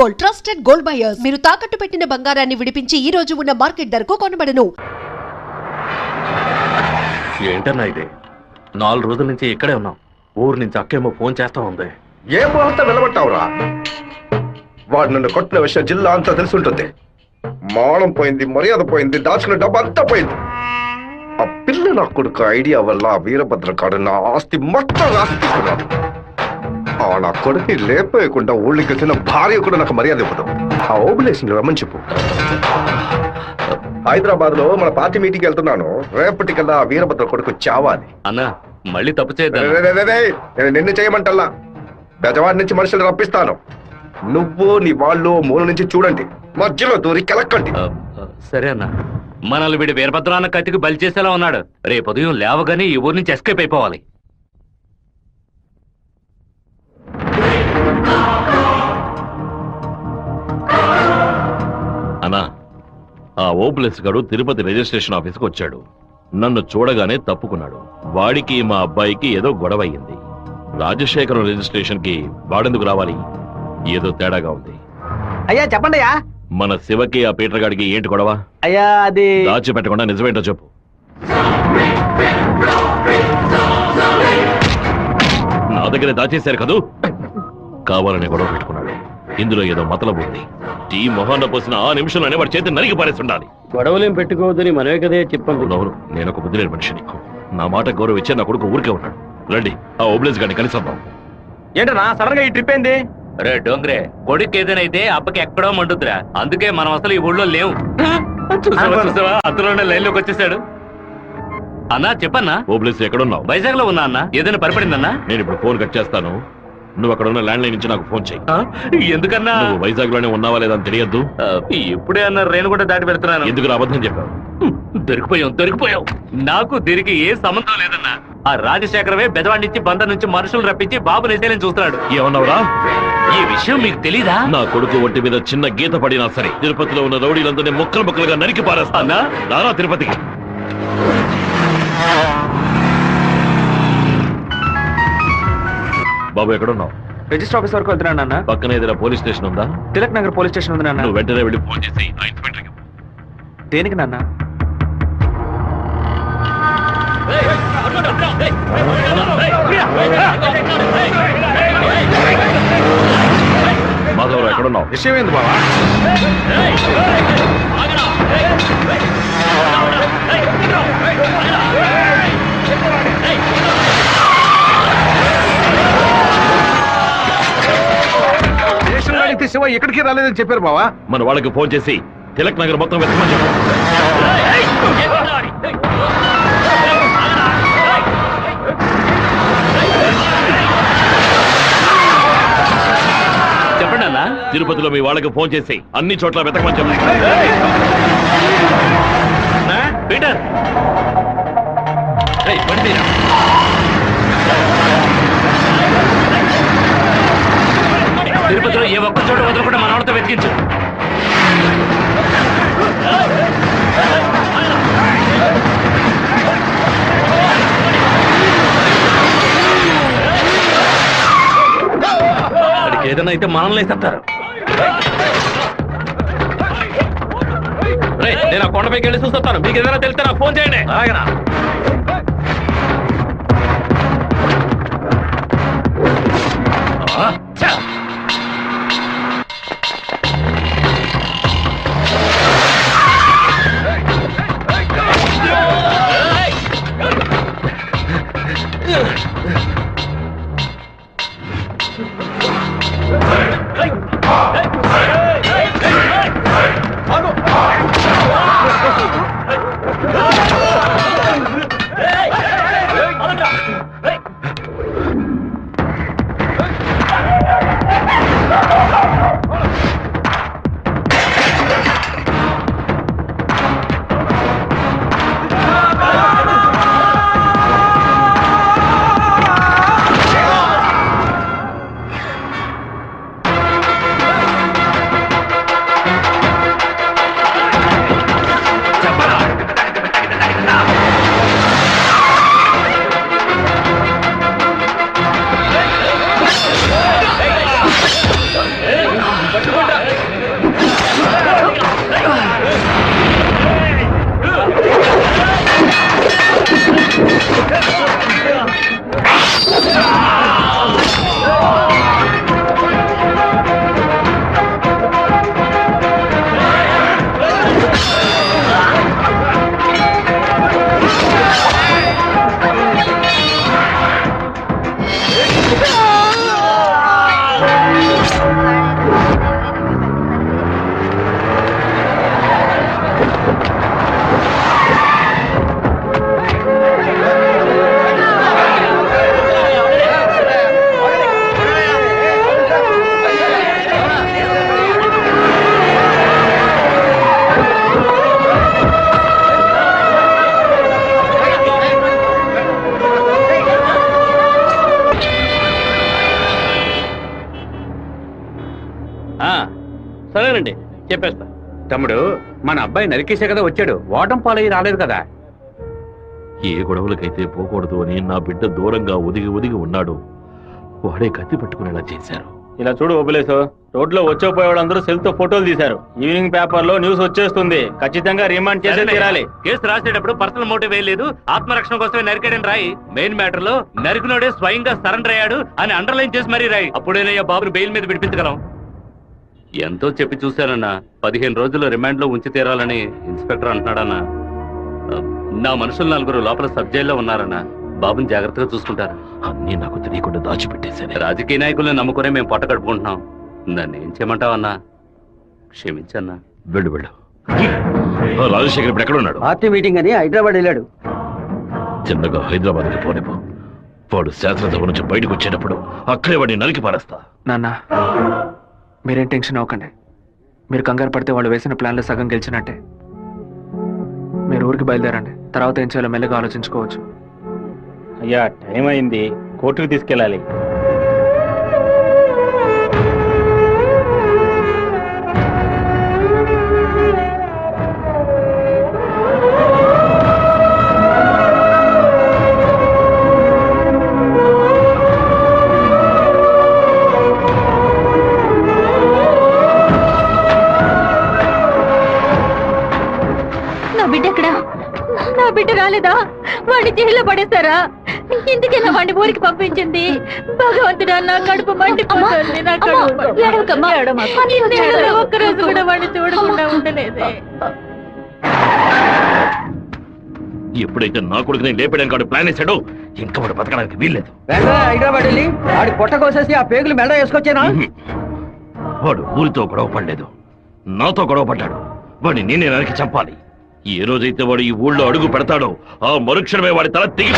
Gold, trusted gold buyers. మీరు తాకట్టు పెట్టిన బంగారాన్ని విడిపించి ఈ రోజు ఉన్న మార్కెట్ ధరకు కొనబడను. ఏంటన్నా ఇది? 4 రోజుల నుంచి ఇక్కడే ఉన్నాం. ఊరు నుంచి అక్కేమో ఫోన్ చేస్తా ఉంది. ఏ ముహూర్తం నిలబట్టావురా? వాడు నన్ను కొట్టిన విషయం జిల్లా అంతా తెలుసుంటుంది. మానం పోయింది, మర్యాద పోయింది, దాచుకున్న డబ్బు అంతా పోయింది. ఆ పిల్ల నా కొడుకు ఐడియా వల్ల వీరభద్ర కాడు నా ఆస్తి మొత్తం రాసిస్తున్నాడు. ఆ నా కొడుకుని లేపేయకుండా ఊళ్ళకి వచ్చిన భార్య కూడా నాకు మర్యాద ఇవ్వదు. ఆ ఓబులేషన్ రమ్మని చెప్పు. హైదరాబాద్ లో మన పార్టీ మీటింగ్ వెళ్తున్నాను. రేపటికల్లా వీరభద్ర కొడుకు చావాలి. అన్నా మళ్ళీ తప్పు చేద్దాం. నేను నిన్ను చేయమంటల్లా. బెజవాడి నుంచి మనుషులు రప్పిస్తాను. నువ్వు నీ వాళ్ళు మూల నుంచి చూడండి, మధ్యలో దూరి కెలక్కండి. సరే అన్న. మనల్ని వీడి వీరభద్రాన్న కత్తికి బలి చేసేలా ఉన్నాడు. రేపు ఉదయం లేవగానే ఈ ఊరు నుంచి ఎస్కేప్ అయిపోవాలి. అన్నా, ఆ ఓపులెస్ గడు తిరుపతి రిజిస్ట్రేషన్ ఆఫీస్కి వచ్చాడు. నన్ను చూడగానే తప్పుకున్నాడు. వాడికి మా అబ్బాయికి ఏదో గొడవ అయ్యింది. రాజశేఖరం రిజిస్ట్రేషన్ కి వాడెందుకు రావాలి? ఏదో తేడాగా ఉంది. అయ్యా చెప్పండి అయ్యా. మన శివకి ఆ పీటర్ గాడికి ఏంటి గొడవ? అయ్యా అది దాచిపెట్టకుండా నిజమేంటో చెప్పు. నా దగ్గర దాచేశారు కదూ. కావాలనే గొడవ పెట్టుకున్నాడు. ఇందులో ఏదో మతలబు ఉంది. టీ మొహాన్న పోసిన ఆ నిమిషంలోనే వాడి చేతి నరికి పారేసి ఉండాలి. గొడవలేం పెట్టుకోవద్దని మనమే కదే చెప్పండి. అవును, నేను ఒక బుద్ధి లేని మనిషిని. నా మాట గౌరవ ఇచ్చే నా కొడుకు ఊరికే ఉన్నాడు. రండి, ఆ ఓబ్లేస్ గారిని కలిసొద్దాం. ఏంటన్నా సడన్ గా ఈ ట్రిప్ ఏంది? రే డోంగ్రే, కొడుకు ఏదైతే అప్పకి ఎక్కడో మండుద్రా. అందుకే మనం అసలు ఈ ఊళ్ళో లేవు. చూసావా అతలోనే లైన్ లోకి వచ్చేసాడు. అన్నా చెప్పన్నా. ఓబ్లేస్ ఎక్కడున్నావు? వైజాగ్ లో ఉన్నా అన్న. ఏదైనా పరిపడిందన్నా? నేను ఇప్పుడు ఫోన్ కట్ చేస్తాను. నువ్వు అక్కడ ఉన్న ల్యాండ్ లైన్ నుంచి నాకు ఫోన్ చెయ్యి. ఎందుకన్నా? నువ్వు వైజాగ్ లోనే ఉన్నావా లేదా అని తెలియద్దు. ఇప్పుడే అన్న రేణు కూడా దాటి పెడుతున్నాను. ఎందుకు అబద్ధం చెప్పావు? దొరికిపోయావు. నాకు దీనికి ఏ సంబంధం లేదన్నా. ఆ రాజశేఖరమే బెదవాడి నుంచి బందర్ నుంచి మనుషులు రప్పించి బాబు నిజాలని చూస్తున్నాడు. ఏమన్నావురా? ఈ విషయం మీకు తెలీదా? నా కొడుకు ఒంటి మీద చిన్న గీత పడినా సరే తిరుపతిలో ఉన్న రౌడీలందరినీ ముక్కలు ముక్కలుగా నరికి పారేస్తానా? రారా తిరుపతికి. బాబు ఎక్కడున్నావు? రిజిస్టర్ ఆఫీస్ వరకు వెళ్తున్నాను నాన్న. పక్కన ఏదైనా పోలీస్ స్టేషన్ ఉందా? తిలక్ నగర్ పోలీస్ స్టేషన్ ఉంది నాన్న. నువ్వు వెంటనే వెళ్ళి ఫోన్ చేసి ఆ ఇన్స్పెక్టర్కి. దేనికి నాన్న? మాధవరావు ఎక్కడున్నావు? విషయం ఏంది బావా? శివ ఎక్కడికి రాలేదని చెప్పారు బావా. మన వాళ్ళకి ఫోన్ చేసి తిలక్ నగర్ మొత్తం వెతకమని చెప్పు. చెప్పండి అన్న. తిరుపతిలో మీ వాళ్ళకి ఫోన్ చేసి అన్ని చోట్ల వెతకమని చెప్పు. పీటర్ తిరుపతిలో ఏ ఒక్క చోట వదలకుండా మన వాళ్ళతో వెతికించు. వాడికి ఏదైనా అయితే మనల్ని వేసేస్తారు. నేను ఆ కొండపైకి వెళ్ళి చూస్తాను. మీకు ఏదైనా తెలిస్తే నాకు ఫోన్ చేయండి. అలాగేనా? సరేనండి చెప్పేస్తా. తమ్ముడు, మన అబ్బాయి నరికేసే కదా వచ్చాడు, ఓటం పాలయ్యి రాలేదు కదా. ఏ గొడవలకైతే పోకూడదు అని నా బిడ్డ దూరంగా ఒదిగి ఉన్నాడు, వాడే కత్తి పట్టుకునేలా చేశారు. ఇలా చూడు ఓబులేసు, రోడ్లో వచ్చేపోయేవాళ్ళందరూ సెల్ తో ఫోటోలు తీశారు. ఈవినింగ్ పేపర్ లో న్యూస్ వచ్చేస్తుంది. ఖచ్చితంగా రిమాండ్ చేసే తీరాలి. కేసు రాసేటప్పుడు పర్సనల్ మోటివ్ వేయలేదు, ఆత్మరక్షణ కోసమే నరికాడని రాయి. మెయిన్ మ్యాటర్ లో నరికినోడే స్వయంగా సరెండర్ అయ్యాడు అని అండర్లైన్ చేసి మరీ రాయి. అప్పుడేనయ్యా బాబుని బెయిల్ మీద విడిపించగలం. ఎంతో చెప్పి చూశానన్నా, 15 రోజులు రిమాండ్ లో ఉంచి తీరాలని ఇన్స్పెక్టర్ అంటున్నాడన్నా. నా మనుషులు 4 లోపల సబ్ జైల్లో ఉన్నారన్నా. బాబుని జాగ్రత్తగా చూసుకుంటారు. అన్నీ నాకు తెలియకుండా దాచిపెట్టేశాను. రాజకీయ నాయకులను నమ్ముకునే మేము పొట్ట కడుపుకుంటున్నాం. నన్ను ఏం చేయమంటావన్నా? క్షమించన్నా. వెళ్ళు. ఆ రాజశేఖర్ ఇప్పుడు ఎక్కడ ఉన్నాడు? పార్టీ మీటింగ్ అని హైదరాబాద్ వెళ్ళాడు. చిన్నగా హైదరాబాద్కి పోనిపో. వాడు శాసనసభ నుంచి బయటకు వచ్చేటప్పుడు అక్కడే వాడిని నరికి పారేస్తా. నాన్న, మీరేం టెన్షన్ అవ్వకండి. మీరు కంగారు పడితే వాళ్ళు వేసిన ప్లాన్లో సగం గెలిచినట్టే. మీరు ఊరికి బయలుదేరండి. తర్వాత ఏం చేయాలో మెల్లగా ఆలోచించుకోవచ్చు. అయ్యా, టైం అయింది, కోర్టుకు తీసుకెళ్ళాలి. నా బిడ్డ ఎక్కడా? నా బిడ్డ రాలేదా? వాడిని జైల్లో పడేస్తారా? ఇందుకెలా వాడిని ఊరికి పంపించింది? భగవంతుడా, నా కడుపు మండిపోతుంది. నా ఒక్కరోజు కూడా వాడిని చూడకుండా ఉండలేదే. ఎప్పుడైతే నా కొడుకు నేను లేపడానికి వాడు ప్లాన్ వేశాడో ఇంకా వాడు బతకడానికి వీల్లేదు. వెంటనే హైదరాబాద్ వెళ్ళి వాడి పొట్ట కోసేసి ఆ పేగులు మెడ వేసుకొచ్చానా? వాడు ఊరితో గొడవ పడలేదు, నాతో గొడవ పడ్డాడు. వాడిని నేనే నరికి చంపాలి. ఏ రోజైతే వాడు ఈ ఊళ్ళో అడుగు పెడతాడో ఆ మరుక్షణమే వాడి తల తెగి.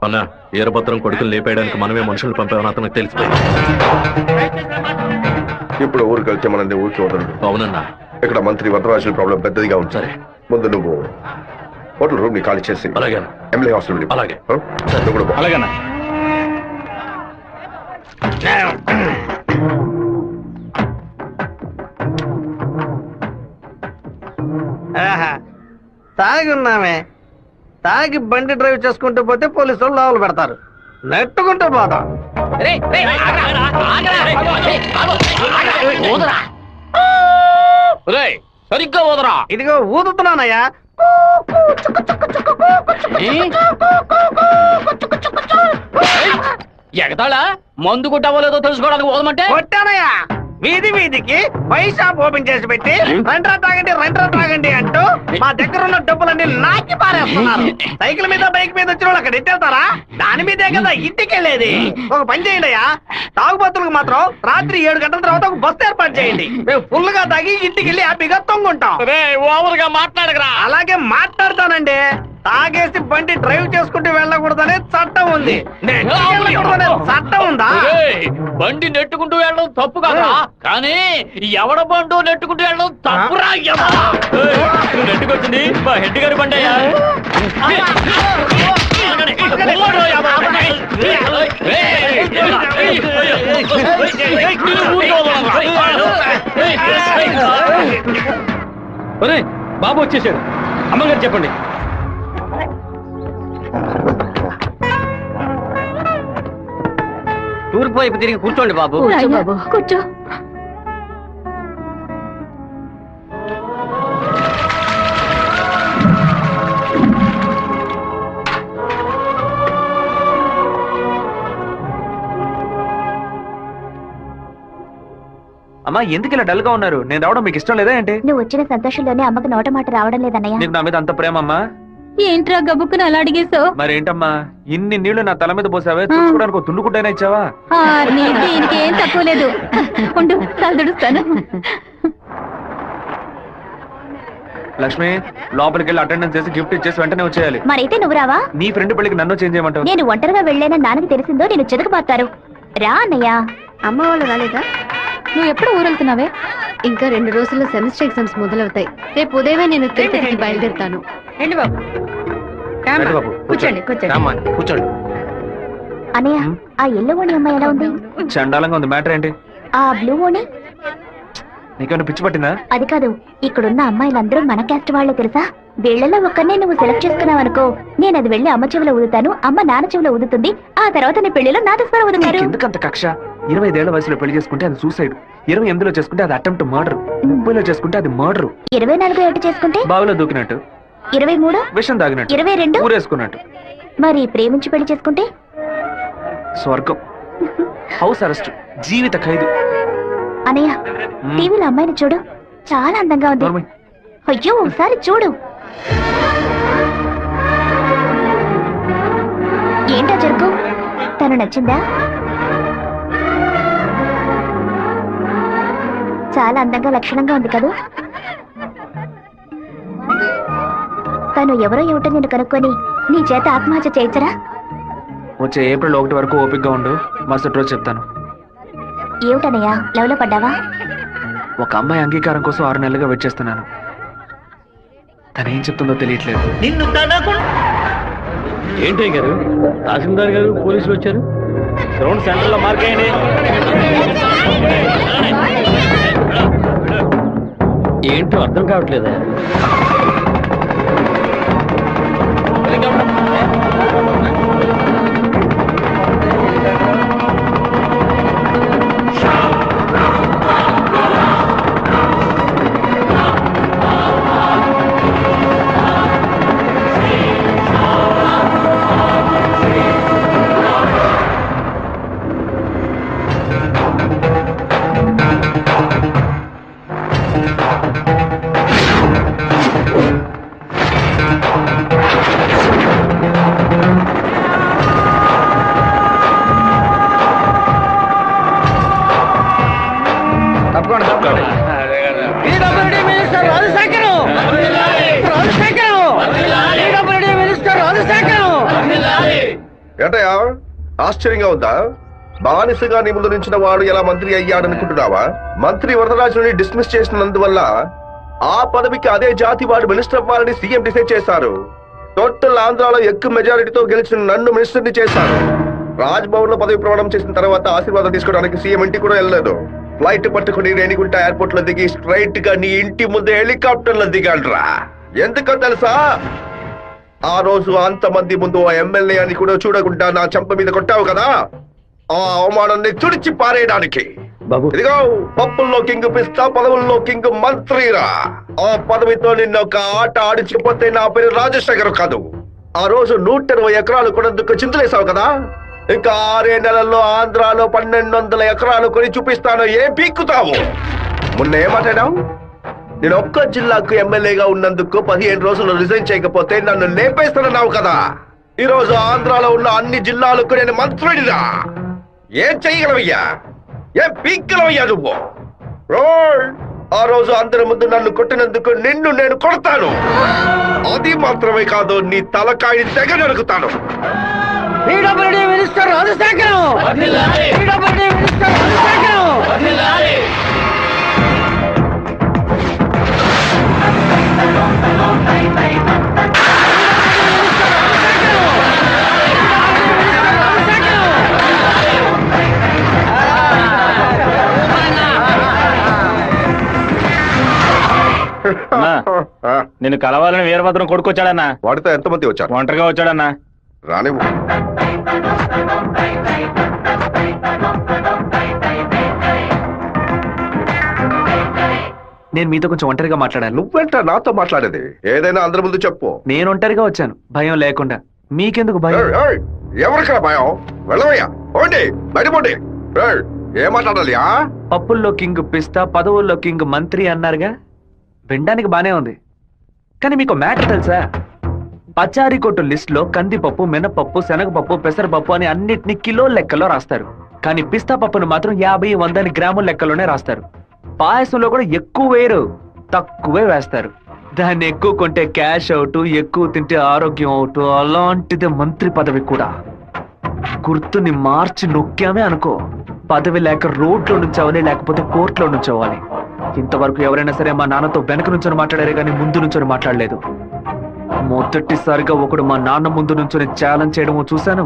అన్నా, ఈరపత్రం కొడుకులు లేపేయడానికి మనమే మనుషులు పంపామని అతనికి తెలిసిపోయింది. ఇప్పుడు ఊరికి వెళ్తే మనది ఊరికి వదలడు. అవునన్నా. ఇక్కడ మంత్రి వరదరాజుల ప్రాబ్లం పెద్దదిగా ఉంది. సరే, ముందు నువ్వు హోటల్ రూమ్ ని ఖాళీ చేసి అలాగే ఎమ్మెల్యే హాస్టల్. అలాగే. నువ్వు కూడా పో. అలాగేనా? తాగి ఉన్నామే, తాగి బండి డ్రైవ్ చేసుకుంటూ పోతే పోలీసు వాళ్ళు లోపల పెడతారు. నెట్టుకుంటూ పోతాం. సరిగ్గా ఊదరా. ఇదిగో ఊదుతున్నానయ్యా. ఎగతాళా? మందు కొట్టవలేదో తెలుసుకోవడానికి ఊదమంటే కొట్టానయ్యా. వీధి వీధికి వైన్ షాప్ ఓపెన్ చేసి పెట్టి రెంట్రా తాగండి అంటూ మా దగ్గర ఉన్న డబ్బులన్నీ నాకి పారేస్తున్నారు. సైకిల్ మీద బైక్ మీద వచ్చిన వాళ్ళు అక్కడ ఎట్టేస్తారా? దాని మీదే కదా ఇంటికి వెళ్ళేది. ఒక పని చేయండి అయ్యా, తాగుబోతులకు మాత్రం రాత్రి 7 గంటల తర్వాత ఒక బస్సు ఏర్పాటు చేయండి. మేము ఫుల్ గా తాగి ఇంటికి వెళ్ళి హ్యాపీగా తొంగుంటాం. ఓవర్గా మాట్లాడగరా. అలాగే మాట్లాడతానండి. తాగేసి బండి డ్రైవ్ చేసుకుంటూ వెళ్ళకూడదనే చట్టం ఉంది. వెళ్ళకూడదనే చట్టం ఉందా? బండి నెట్టుకుంటూ వెళ్ళడం తప్పు కదా, కానీ ఎవడ బండు నెట్టుకుంటూ వెళ్ళడం తప్పురా. నెట్టుకొచ్చింది మా హెడ్ గారి బండి అయ్యా. బాబు వచ్చేసాడు. అమ్మగారు చెప్పండి. తూర్పు వైపు తిరిగి కూర్చోండి బాబు. బాబు కూర్చో. అమ్మా, ఎందుకు ఇలా డల్ గా ఉన్నారు? నేను రావడం మీకు ఇష్టం లేదా ఏంటి? నువ్వు వచ్చిన సంతోషంలోనే అమ్మకి నోట మాట రావడం లేదన్నయ్య. నీకు నా మీద అంత ప్రేమ అమ్మా? ఏంట్రా గబుక్కుని అలా అడిగేసావు? మరేంటమ్మా, ఇన్ని నీళ్లు నా తల మీద పోసావే, చూసుకోవడానికి తుండుకుంటైనా ఇచ్చావా? ఇంకేం తక్కువ లేదు. ఉండు, తలదుడుస్తాను. లక్ష్మి, లోపలికి వెళ్ళి అటెండెన్స్ చేసి గిఫ్ట్ ఇచ్చేసి వెంటనే వచ్చేయాలి. మరైతే నువ్వు రావా? నీ ఫ్రెండ్ పెళ్లికి నన్ను చేంజ్ చేయమంటావు? నేను ఒంటరిగా వెళ్ళానని నాన్నకి తెలిసిందో నేను చెదకబాతారు. రా అన్నయ్య. అమ్మ వాళ్ళు రాలేదా? నువ్వు ఎప్పుడు ఊరెళ్తున్నావే? ఇంకా 2 రోజుల్లో సెమిస్టర్ ఎగ్జామ్స్ మొదలవుతాయి. రేపు ఉదయమే నేను తిరుపతికి బయలుదేరుతాను. రండి బాబు. రండి బాబు, కూర్చోండి కూర్చోండి. అన్నయ్య, ఆ ఎల్లో ఓణి అమ్మాయి ఎలా ఉంది? చండాలంగా ఉంది. మ్యాటర్ ఏంటి? ఆ బ్లూ ఓణి నీకేమైనా పిచ్చి పట్టిందా? అది కాదు, ఇక్కడున్న అమ్మాయిలందరూ మన క్యాస్ట్ వాళ్ళే తెలుసా? వీళ్ళలో ఒక్కరినే నువ్వు సెలెక్ట్ చేసుకున్నావు అనుకో, నేను అది వెళ్ళి అమ్మ చెవిలో ఊదుతాను, అమ్మ నాన్న చెవిలో ఊదుతుంది, ఆ తర్వాత నీ పెళ్లిలో నా దస్వర ఊదుతారు. ఎందుకంత కక్ష? 25 ఏళ్ల వయసులో పెళ్లి చేసుకుంటే అది సూసైడ్, 28లో చేసుకుంటే అది అటెంప్ట్ మర్డర్, 30లో చేసుకుంటే అది మర్డర్, 24 ఏట చేసుకుంటే బావిలో దూకినట్టు, 23 విషం తాగినట్టు, 22 ఊరేసుకున్నట్టు. మరి ప్రేమించి పెళ్లి చేసుకుంటే స్వర్గం, హౌస్ అరెస్ట్, జీవిత ఖైదు. అనయ్య, టీవీలో అమ్మాయిని చూడు, చాలా అందంగా ఉంది. నోర్మై. అయ్యో ఒకసారి చూడు. ఏంటా జరుగు? తను నచ్చిందా? చాలా అందంగా లక్షణంగా ఉంది కదూ. తను ఎవరో ఏమిటో నేను కనుక్కొని నీ చేత ఆత్మహత్య చేయించరా? వచ్చే ఏప్రిల్ 1 వరకు ఓపికగా ఉండు, మరుసటి రోజు చెప్తాను. ఏమిటనయ్యా, లవ్ లో పడ్డావా? ఒక అమ్మాయి అంగీకారం కోసం 6 నెలలుగా వెయిట్ చేస్తున్నాను. తనేం చెప్తుందో తెలియట్లేదు. ఏంటి గారు, తహసీల్దార్ గారు పోలీసులు వచ్చారు. గ్రౌండ్ సెంటర్ లో మార్క్ అయ్యండి. ఏంటో అర్థం కావట్లేదా? ఏంటయ్యా ఆశ్చర్యంగా ఉందా? బానిసగా నీ ముందు నుంచిన వాడు ఎలా మంత్రి అయ్యాడనుకుంటున్నావా? మంత్రి వరదరాజుని డిస్మిస్ చేసినందువల్ల ఆ పదవికి అదే జాతి వాడు మినిస్టర్ అవ్వాలని సీఎం డిసైడ్ చేశారు. టోటల్ ఆంధ్రాలో ఎక్కువ మెజారిటీతో గెలిచిన నన్ను మినిస్టర్ని చేశారు. రాజ్ భవన్ లో పదవి ప్రమాణం చేసిన తర్వాత ఆశీర్వాదం తీసుకోవడానికి సీఎం ఇంటికి కూడా వెళ్ళలేదు. ఫ్లైట్ పట్టుకుని రేణిగుంట ఎయిర్పోర్ట్ లో దిగి స్ట్రైట్ గా నీ ఇంటి ముందే హెలికాప్టర్ లో దిగాడ్రా. ఎందుకో తెలుసా? ఆ రోజు అంతమంది ముందు ఆ ఎమ్మెల్యే అని కూడా చూడకుండా నా చెంప మీద కొట్టావు కదా, ఆ అవమానాన్ని తుడిచి పారేయడానికి. బాబు ఇదిగో పప్పుల్లో కింగ్ పిస్తా, పదవుల్లో కింగ్ మంత్రిరా. ఆ పదవితో నిన్న ఒక ఆట ఆడిచిపోతే నా పేరు రాజశేఖర్ కాదు. ఆ రోజు 120 ఎకరాలు కొనేందుకు చింతలేసావు కదా, ఇంకా 6 నెలల్లో ఆంధ్రాలో 1200 ఎకరాలు కొని చూపిస్తాను. ఏం పీక్కుతావు? మొన్న ఏమాటాడావు? నేను ఒక్క జిల్లాకు ఎమ్మెల్యేగా ఉన్నందుకు 15 రోజులు రిజైన్ చేయకపోతే నన్ను లేపేస్తానన్నావు కదా. ఈ రోజు ఆంధ్రాలో ఉన్న అన్ని జిల్లాలకు నేను మంత్రుడిరా. ఏం చెయ్యగలవయ్యా? ఏం పీక్కలవయ్యా నువ్వు? ఆ రోజు అందరి ముందు నన్ను కొట్టినందుకు నిన్ను నేను కొడతాను. అది మాత్రమే కాదు, నీ తలకాయని తెగ నరుకుతాను. మినిస్టర్ రాజశేఖరం. మినిస్టర్ రాజశేఖరం. నిన్ను కలవాలని వీరభద్రం కొడుకొచ్చాడన్నా. వాడితో ఎంతమంది వచ్చారు? ఒంటరిగా వచ్చాడన్నా. రానివ్వు. నేను మీతో కొంచెం ఒంటరిగా మాట్లాడాను. నువ్వేంట నాతో మాట్లాడేది? ఏదైనా అందరి ముందు చెప్పు. నేను ఒంటరిగా వచ్చాను, భయం లేకుండా. మీకెందుకు భయం? ఎవరికైనా భయం? వెళ్ళవయ్యా, పోండి, బయటపోండి. ఏం మాట్లాడాలి? పప్పుల్లో కింగ్ పిస్తా, పదవుల్లో కింగ్ మంత్రి అన్నారుగా, వినడానికి బానే ఉంది. కానీ మీకు మ్యాటర్ తెలుసా? పచారీ కొట్టు లిస్ట్ లో కందిపప్పు, మినపప్పు, శనగపప్పు, పెసరపప్పు అని అన్నిటినీ కిలో లెక్కలో రాస్తారు. కానీ పిస్తా పప్పును మాత్రం 50, 100 గ్రాముల లెక్కలోనే రాస్తారు. పాయసంలో కూడా ఎక్కువ వేయరు, తక్కువే వేస్తారు. దాన్ని ఎక్కువ కొంటే క్యాష్ అవుట్, ఎక్కువ తింటే ఆరోగ్యం అవుట్. అలాంటిదే మంత్రి పదవి కూడా. గుర్తుని మార్చి నొక్కామే అనుకో, పదవి లేక రోడ్లో నుంచోవాలి, లేకపోతే కోర్టులో నుంచోవాలి. ఇంతవరకు ఎవరైనా సరే మా నాన్నతో వెనక నుంచొని మాట్లాడారే కానీ ముందు నుంచొని మాట్లాడలేదు. మొదటిసారిగా ఒకడు మా నాన్న ముందు నుంచొని ఛాలెంజ్ చేయడమో చూశాను,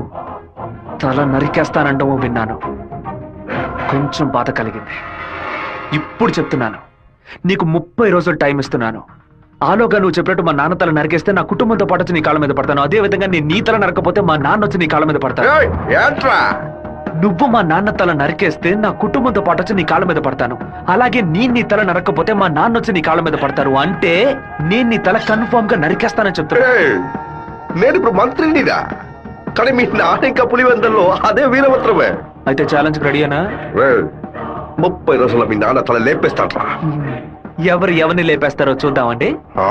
తల నరికేస్తానండమో విన్నాను. కొంచెం బాధ కలిగింది. ఇప్పుడు చెప్తున్నాను, నీకు 30 రోజులు టైం ఇస్తున్నాను. ఆలోగా నువ్వు చెప్పినట్టు మా నాన్న తల నరికేస్తే నా కుటుంబంతో పాటు వచ్చి నీ కాళ్ళ మీద పడతాను. అదే విధంగా నేను నీ తల నరకపోతే మా నాన్న వచ్చి నీ కాళ్ళ మీద పడతాను. ఏయ్, ఏంట్రా నువ్వు మా నాన్న తల నరికేస్తే నా కుటుంబంతో పాటు వచ్చి నీ కాళ్ళ మీద పడతాను. అలాగే నీ తల నరకపోతే మా నాన్న వచ్చి నీ కాళ్ళ మీద పడతారు. అంటే నేను నీ తల కన్ఫర్మ్ గా నరికేస్తానని చెప్తున్నా. ఏయ్, నేను ఇప్పుడు మంత్రినిరా, కానీ మీ నాన్న ఇంకా పులివెందల్లో అదే వీరభద్రమే. అయితే ఛాలెంజ్ రెడీనా? 30 రోజుల్లో మీ నాన్న తల లేపేస్తాడ్రా. ఎవరిని లేపేస్తారో చూద్దామండి. ఆ?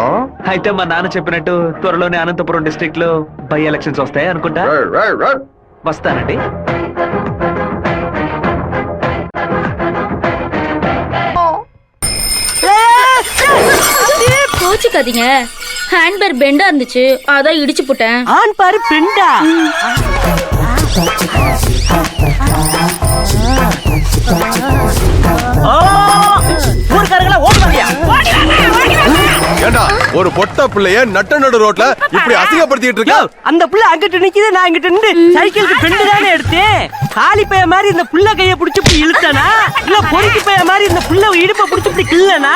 అయితే మా నాన్న చెప్పినట్టు త్వరలోనే అనంతపురం డిస్ట్రిక్ట్ లో బై ఎలక్షన్స్ వస్తాయి అనుకుంటా. వస్తానండి. கோச்சுக்காதீங்க. ஹேண்ட்பேர் பெண்டா இருந்துச்சு, அதான் இடிச்சு போட்டேன். ஆண் பாரு பெண்டா. ஊர்க்காரங்களா ஓடுவாங்க. ஏண்டா ஒரு பொட்ட பிள்ளைய நட்ட நடு ரோட்ல இப்படி அசிங்கப்படுத்திட்டு இருக்க? அந்த புள்ள அங்கிட்டு நிக்குது, நான் இங்கிட்டு நின்று சைக்கிளுக்கு பெண்டு தானே எடுத்தேன். காலி பைய மாதிரி இந்த புள்ள கைய புடிச்சு இப்படி இழுத்தனா, இல்ல பொறுக்கி பைய மாதிரி இந்த புள்ள இடுப்ப புடிச்சு இப்படி கிள்ளனா,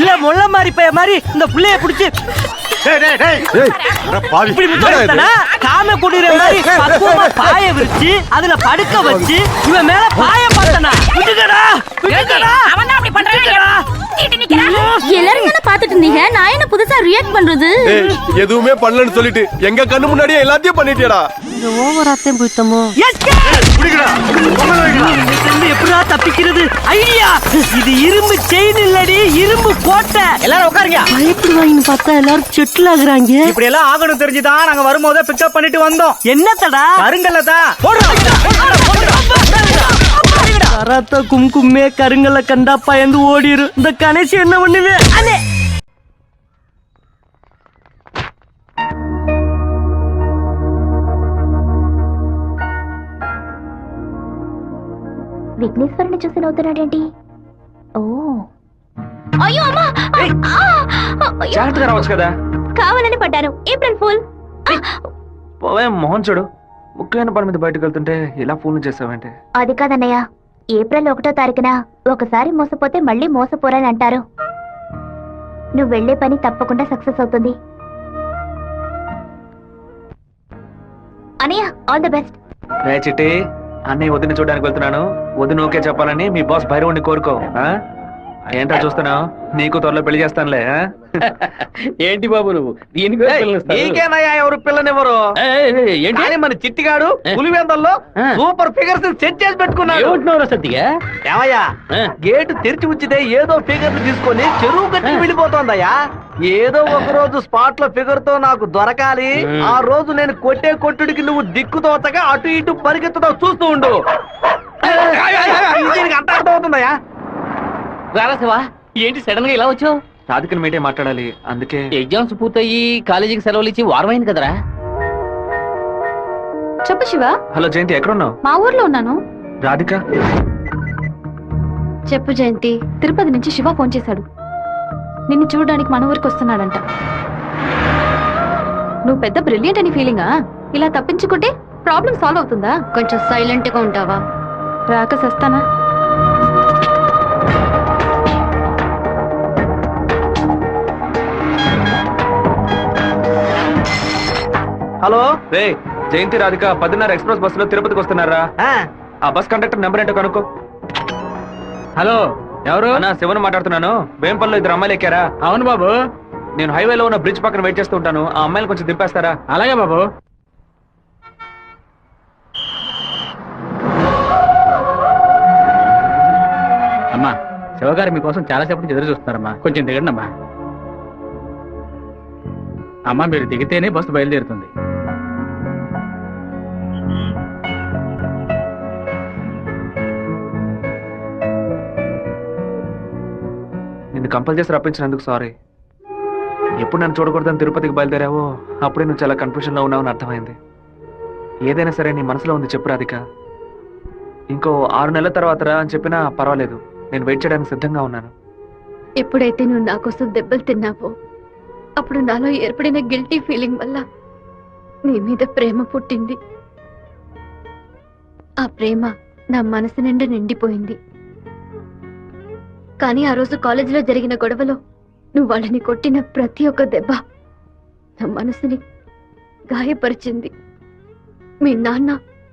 இல்ல முள்ள மாதிரி பைய மாதிரி இந்த புள்ளைய புடிச்சு இப்படி முத்தனா, காம குடிற மாதிரி பக்குவமா பாய விரிச்சு அதுல படுக்க வச்சு இவன் மேல பாய பார்த்தனா. விட்டுடா விட்டுடா, அவன் அப்படி பண்றானே. எல்லாரும் என்ன பாத்துட்டு இருந்தீங்க, நான் என்ன புதுசா ரியாக்ட் பண்றது? எதுவுமே பண்ணலன்னு சொல்லிட்டு எங்க கண்ணு முன்னாடியே எல்லாத்தையும் பண்ணிட்டியடா. இந்த ஓவராத்தையும் போய்த்தமோ. எப்படா தப்பிக்கிறது? ஐடியா, இது இரும்பு செயின் இல்லடி, இரும்பு கோட்டை. எல்லாரும் உட்காருங்க. பயப்படுவாங்கன்னு பார்த்தா எல்லாரும் செட்டில் ஆகுறாங்க. இப்படி எல்லாம் ஆகணும் தெரிஞ்சுதான் நாங்க வரும்போதே பிக்கப் பண்ணிட்டு வந்தோம். என்னத்தடா? கருங்கல்லதா கராத்தா கும்கும்மே கருங்கல்ல கண்டா பயந்து ஓடிரு. இந்த கணேசி என்ன பண்ணுவே? அண்ணே విఘ్నేశ్వరుని చూసి నవ్వుతున్నాడేంటి? ఓ అయ్యో అమ్మా, జాగ్రత్తగా రావచ్చు కదా. కావాలని పడ్డాను. April full. పోవే మోహన్ చూడు, ముఖ్యమైన పని మీద బయటకు వెళ్తుంటే ఇలా ఫోన్ చేసావంటే? అది కాదన్నయ్య, ఏప్రిల్ 1వ తారీఖున ఒకసారి మోసపోతే మళ్ళీ మోసపోరని అంటారు. నువ్వు వెళ్లే పని తప్పకుండా సక్సెస్ అవుతుంది. అన్నయ్య, ఆల్ ది బెస్ట్. రే చిట్టి, అన్నయ్య వదిన చూడడానికి వెళ్తున్నాను. వదిన ఓకే చెప్పాలని మీ బాస్ భైరవుని కోరుకో. ఏంటో చూస్తున్నావు, నీకు త్వరలో పెళ్లి చేస్తానులే. ఏంటి బాబు నువ్వు దీనికి నీకేనయ్యా ఎవరు పిల్లనివ్వరు? కానీ మన చిట్టిగాడు పులివెందల్లో సూపర్ ఫిగర్స్ సెట్ చేసి పెట్టుకున్నాడు. సత్తిగా ఏమయ్యా, గేటు తెరిచి ఉంచితే ఏదో ఫిగర్ తీసుకొని చెరువు కట్టి వెళ్ళిపోతోందయ్యా. ఏదో ఒక రోజు స్పాట్ లో ఫిగర్ తో నాకు దొరకాలి. ఆ రోజు నేను కొట్టే కొట్టుడికి నువ్వు దిక్కుతోతగా అటు ఇటు పరిగెత్తుతావు, చూస్తూ ఉండు. దీనికి అంత అర్థం అవుతుందయ్యా. రారా శివా, ఏంటి సడన్ గా ఇలా వచ్చావు? రాధికని మీటే మాట్లాడాలి, అందుకే. ఎగ్జామ్స్ పూర్తయి కాలేజీకి సెలవులు ఇచ్చి వారమైంది కదరా. చెప్పు శివ. హలో జయంతి, ఎక్కడున్నావు? మా ఊర్లో ఉన్నాను. రాధిక చెప్పు జయంతి. తిరుపతి నుంచి శివ ఫోన్ చేశాడు. నిన్ను చూడడానికి మన ఊరికి వస్తున్నాడంట. నువ్వు పెద్ద బ్రిలియంట్ అని ఫీలింగా? ఇలా తప్పించుకుంటే ప్రాబ్లం సాల్వ్ అవుతుందా? కొంచెం సైలెంట్ గా ఉంటావా? రాక సస్తానా? హలో రే, జయంతి రాధిక 10:30 ఎక్స్ప్రెస్ బస్సులో తిరుపతికి వస్తున్నారా? ఆ బస్ కండక్టర్ నెంబర్ ఏంటో కనుక్కో. హలో, ఎవరు? అన్నా, శివన్ మాట్లాడుతున్నాను. వేంపల్లో 2 అమ్మాయిలు ఎక్కారా? అవును బాబు. నేను హైవేలో ఉన్న బ్రిడ్జ్ పక్కన వెయిట్ చేస్తూ ఉంటాను. ఆ అమ్మాయిలు కొంచెం దింపేస్తారా? అలాగే బాబు. అమ్మా, శివగారు మీకోసం చాలాసేపు నుంచి ఎదురు చూస్తున్నారమ్మా, కొంచెం దిగండి అమ్మా. అమ్మా, మీరు దిగితేనే బస్సు బయలుదేరుతుంది. నిన్ను కంపల్ చేసి రప్పించినందుకు సారీ. ఎప్పుడు నన్ను చూడకూడదని తిరుపతికి బయలుదేరావో అప్పుడే నువ్వు చాలా కన్ఫ్యూజన్ లో ఉన్నావని అర్థమైంది. ఏదైనా సరే నీ మనసులో ఉంది చెప్పు రాధిక. ఇంకో 6 నెలల తర్వాత రా అని చెప్పినా పర్వాలేదు, నేను వెయిట్ చేయడానికి సిద్ధంగా ఉన్నాను. ఎప్పుడైతే నువ్వు నా కోసం దెబ్బలు తిన్నావో అప్పుడు నాలో ఏర్పడిన గిల్టీ ఫీలింగ్ వల్ల నీ మీద ప్రేమ పుట్టింది. ఆ ప్రేమ నా మనసు నిండా నిండిపోయింది. కానీ ఆ రోజు కాలేజీలో జరిగిన గొడవలో నువ్వు వాళ్ళని కొట్టిన ప్రతి ఒక్క దెబ్బ నా మనసుని గాయపరిచింది. మీ నాన్న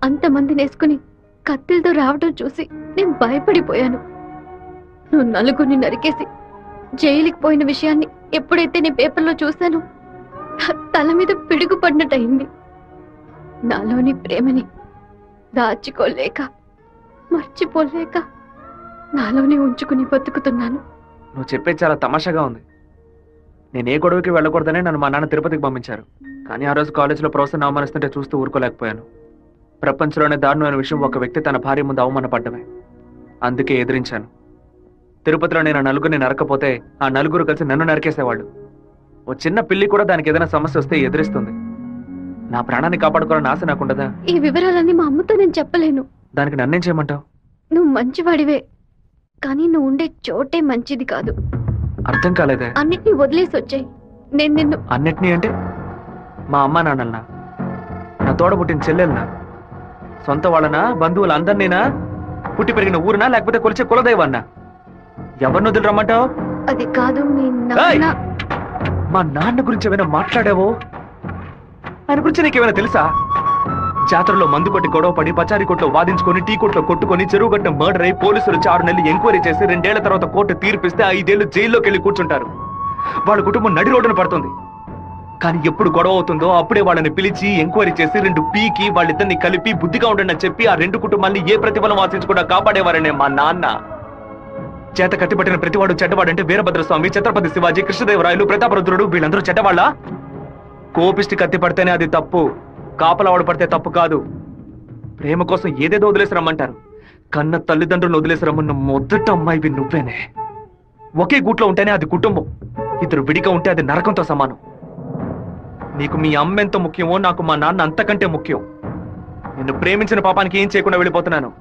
అంతమందిని వేసుకుని కత్తిలతో రావడం చూసి నేను భయపడిపోయాను. నువ్వు నలుగురిని నరికేసి జైలుకి పోయిన విషయాన్ని ఎప్పుడైతే నేను పేపర్లో చూశానో నా తల మీద పిడుగు పడినట్టయింది. నాలోని ప్రేమని దాచుకోలేక మర్చిపోలేక నాలోనే ఉంచుకుని బతుకుతున్నాను. నువ్వు చెప్పేది చాలా తమాషాగా ఉంది. నేను ఏ గొడవకి వెళ్ళకూడదని నన్ను మా నాన్న తిరుపతికి పంపించారు. కానీ ఆ రోజు కాలేజీలో ప్రొఫెసర్ అవమానిస్తుంటే చూస్తూ ఊరుకోలేకపోయాను. ప్రపంచంలోనే దారుణమైన విషయం ఒక వ్యక్తి తన భార్య ముందు అవమానపడ్డమే. అందుకే ఎదిరించాను. తిరుపతిలో నేను నలుగురిని నరకపోతే ఆ నలుగురు కలిసి నన్ను నరికేసేవాళ్ళు. ఓ చిన్న పిల్లి కూడా దానికి ఏదైనా సమస్య వస్తే ఎదిరిస్తుంది. నా ప్రాణాన్ని కాపాడుకోవాలని ఆశ నాకుండదా? ఈ వివరాలన్నీ మా అమ్మతో నేను చెప్పలేను. దానికి నన్నేం చేయమంటావు? నువ్వు మంచివాడివే, కానీ నువ్వు ఉండే చోటే మంచిది కాదు. అర్థం కాలేదే. అన్నిటినీ వదిలేసి వచ్చాయి. నేను నిన్ను అన్నిటినీ అంటే మా అమ్మ నాన్నలనా, నా తోడబుట్టిన చెల్లెలనా, సొంత వాళ్ళనా, బంధువులందరినీనా, పుట్టి పెరిగిన ఊరునా, లేకపోతే కొలిచే కులదైవాన్నా? ఎవరిని వదిలి రమ్మంటావు? అది కాదు మీ నాన్న. మా నాన్న గురించి ఏమైనా మాట్లాడావో? ఆయన గురించి నీకేమైనా తెలుసా? జాతరలో మందు కొట్టి గొడవ పడి పచారీ కొట్లో వాదించుకొని టీ కొట్లో కొట్టుకొని చెరువు గట్టిన మర్డర్ అయి పోలీసులు 6 నెలలు ఎంక్వైరీ చేసి 2 ఏళ్ల తర్వాత కోర్టు తీర్పిస్తే 5 ఏళ్లు జైల్లోకి వెళ్ళి కూర్చుంటారు. వాళ్ళ కుటుంబం నడి రోడ్డున పడుతుంది. కానీ ఎప్పుడు గొడవ అవుతుందో అప్పుడే వాళ్ళని పిలిచి ఎంక్వైరీ చేసి 2 పీకి వాళ్ళిద్దరిని కలిపి బుద్ధిగా ఉండండి అని చెప్పి ఆ 2 కుటుంబాన్ని ఏ ప్రతిఫలం ఆశించకుండా కాపాడేవారనే మా నాన్న. చేత కత్తిపట్టిన ప్రతివాడు చెడ్డవాడంటే వీరభద్రస్వామి, ఛత్రపతి శివాజీ, కృష్ణదేవరాయలు, ప్రతాపరుద్రుడు వీళ్ళందరూ చెడ్డవాళ్ళ? కోపిష్టి కత్తి పడితేనే అది తప్పు, కాపలవాడు పడితే తప్పు కాదు. ప్రేమ కోసం ఏదేదో వదిలేసి రమ్మంటారు. కన్న తల్లిదండ్రులను వదిలేసి రమ్మన్న మొదట అమ్మాయివి నువ్వేనే. ఒకే గూట్లో ఉంటేనే అది కుటుంబం, 2 విడిగా ఉంటే అది నరకంతో సమానం. నీకు మీ అమ్మ ఎంత ముఖ్యమో నాకు మా నాన్న అంతకంటే ముఖ్యం. నిన్ను ప్రేమించిన పాపానికి ఏం చేయకుండా వెళ్ళిపోతున్నాను.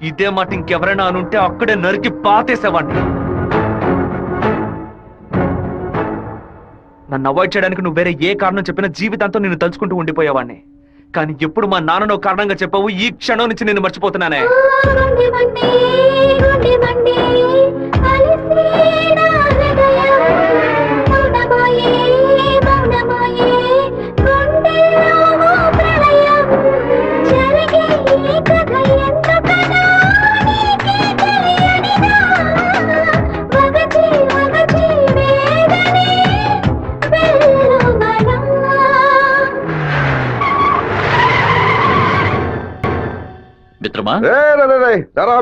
ఇదే మాట ఇంకెవరైనా అనుంటే అక్కడే నరికి పాతేసేవాడిని. నన్ను అవాయిడ్ చేయడానికి నువ్వు వేరే ఏ కారణం చెప్పినా జీవితాంతం నిన్ను తలుచుకుంటూ ఉండిపోయేవాడిని. కానీ ఎప్పుడు మా నాన్ననో కారణంగా చెప్పావు, ఈ క్షణం నుంచి నేను మర్చిపోతున్నానే. మిత్రమా,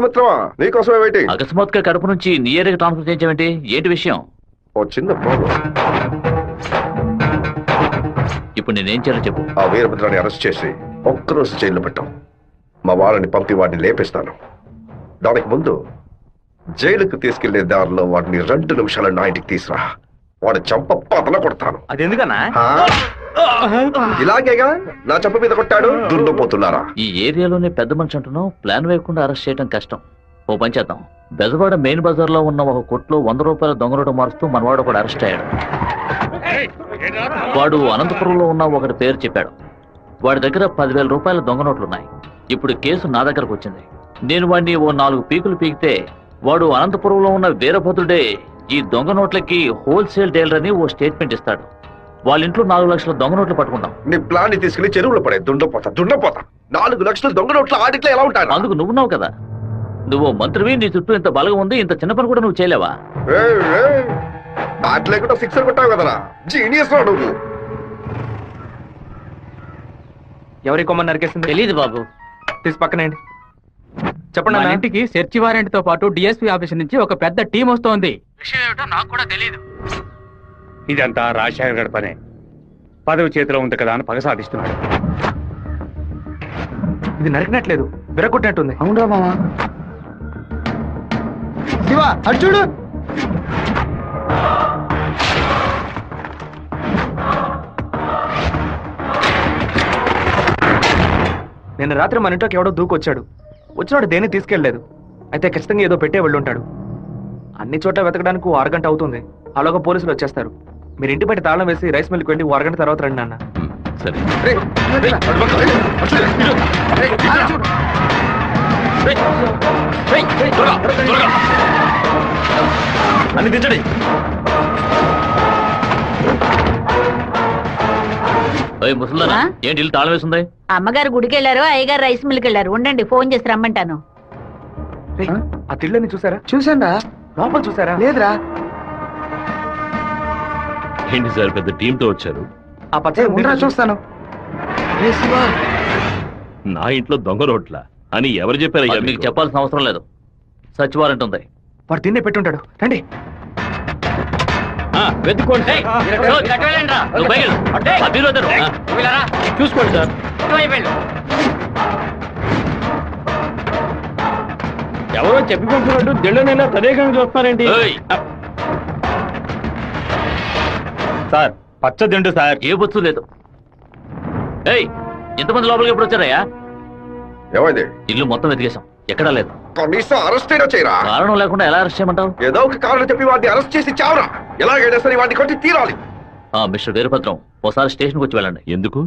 మిత్రమా, నీకోసమే వెయిటింగ్. అకస్మాత్తుగా కడుపు నుంచి నీ ఏరియాకి ట్రాన్స్ఫర్ చేయించావేంటి? ఏంటి విషయం? ఓ చిన్న ప్రాబ్లం. ఇప్పుడు నేనేం చేయాలో చెప్పు. ఆ వీరభద్రాన్ని అరెస్ట్ చేసి ఒక్కరోజు జైల్లో పెట్టాం. మా వాళ్ళని పంపి వాడిని లేపేస్తాను. దానికి ముందు జైలుకు తీసుకెళ్లే దారిలో వాడిని 2 నిమిషాలు నా ఇంటికి తీసురా. వాడి చంప పతల కొడతాను. అది ఎందుకన్నా? ఇలాగేగా నా చంప మీద కొట్టాడు. దున్నపోతున్నారా? ఈ ఏరియాలోనే పెద్ద మనిషి అంటున్నావు. ప్లాన్ వేయకుండా అరెస్ట్ చేయడం కష్టం. ఓ పని చేద్దాం. బెజవాడ మెయిన్ బజార్ లో ఉన్న ఒక కొట్లో 100 రూపాయల దొంగ నోటు మారుస్తూ మనవాడు కూడా అరెస్ట్ అయ్యాడు. వాడు అనంతపురంలో ఉన్న ఒకటి పేరు చెప్పాడు. వాడి దగ్గర 10,000 రూపాయల దొంగ నోట్లున్నాయి. ఇప్పుడు కేసు నా దగ్గరకు వచ్చింది. నేను వాడిని ఓ 4 పీకులు పీకితే వాడు అనంతపురంలో ఉన్న వీరభద్రుడే ఈ దొంగ నోట్లకి హోల్సేల్ డీలర్ అని ఓ స్టేట్మెంట్ ఇస్తాడు. వాళ్ళ ఇంట్లో 4 లక్షల దొంగ నోట్లు పట్టుకుంటాం. నీ ప్లాన్ ని తీసుకెళ్లి చెరువులో పడే. దుండపోతా 4 లక్షల దొంగ నోట్ల ఆడిట్లో ఎలా ఉంటాను? అందుకు నువ్వున్నావు కదా. నువ్వు మంత్రివి, నీ చుట్టూ ఇంత బలగం ఉంది. ఇంత చిన్న పని కూడా నువ్వు చేయలేవా? బ్యాట్ లేకుండా సిక్సర్ కొట్టావు కదరా. జీనియస్ రా నువ్వు. ఎవరి కొమ్మని నరికేసింది? తెలియదు బాబు. తీసి పక్కనేయండి. చెప్పండి మన అన్న. ఇంటికి సెర్చ్ వారెంట్ తో పాటు డిఎస్పీ ఆఫీస్ నుంచి ఒక పెద్ద టీం వస్తోంది. విషయం ఏమిటో నాకు కూడా తెలియదు. ఇదంతా రాజశేఖర్ గడి పనే. పదవి చేతిలో ఉంది కదా అని పగ సాధిస్తున్నాడు. ఇది నరికినట్లేదు, విరగొట్టినట్టుంది. అవునా మామా? శివ అటు చూడు. నిన్న రాత్రి మన ఇంట్లోకి ఎవడో దూకొచ్చాడు. వచ్చినాడు దేన్ని తీసుకెళ్లేదు. అయితే ఖచ్చితంగా ఏదో పెట్టే వెళ్ళుంటాడు. అన్ని చోట్ల వెతకడానికి 1 అరగంట అవుతుంది. అలాగా పోలీసులు వచ్చేస్తారు. మీరు ఇంటి బయట తాళం వేసి రైస్ మిల్కి వెళ్ళి 1 అరగంట తర్వాత రండి నాన్న. సరే. త్వరగా అన్ని దించండి. ముసల్దానా ఏంటి ఇల్లు తాళం వేసింది? అమ్మగారు గుడికి వెళ్ళారు, అయ్యగారు రైస్ మిల్కి వెళ్ళారు. ఉండండి, ఫోన్ చేసి రమ్మంటాను. ఆ తిళ్ళని చూసారా? చూసారా? లోపల చూసారా? లేదురా. ఏంటి సార్ పెద్ద టీంతో వచ్చారు? ఆ పచ్చ చూస్తాను. నా ఇంట్లో దొంగ రోడ్ల అని ఎవరు చెప్పారయ్యా? మీకు చెప్పాల్సిన అవసరం లేదు. సచివారెంట్ ఉంది. వాడు తిన్నే పెట్టుంటాడు. రండి. వెతుక్కోండి. చూసుకోండి సార్. ఎవరో చెప్పి పంపినట్టు దిళ్ళనైనా తదేకంగా చూస్తున్నారేంటి? సార్ పచ్చ దిండు సార్. ఏ బొచ్చు లేదు. ఎంతమంది లోపలికి ఎప్పుడు వచ్చారయ్యా? ఏమైంది? ఇల్లు మొత్తం వెతికేశాం, ఎక్కడా లేదు. కనీసం అరెస్ట్ అయినా చేయరా? కారణం లేకుండా ఎలా అరెస్ట్ చేయమంటావు? ఏదో ఒక కారణం చెప్పి వాడిని అరెస్ట్ చేసి చావరా. ఎలాగైనా సరే వాడిని కొట్టి తీరాలి. మిస్టర్ వీరభద్రం, ఒకసారి స్టేషన్కి వచ్చి వెళ్ళండి. ఎందుకు?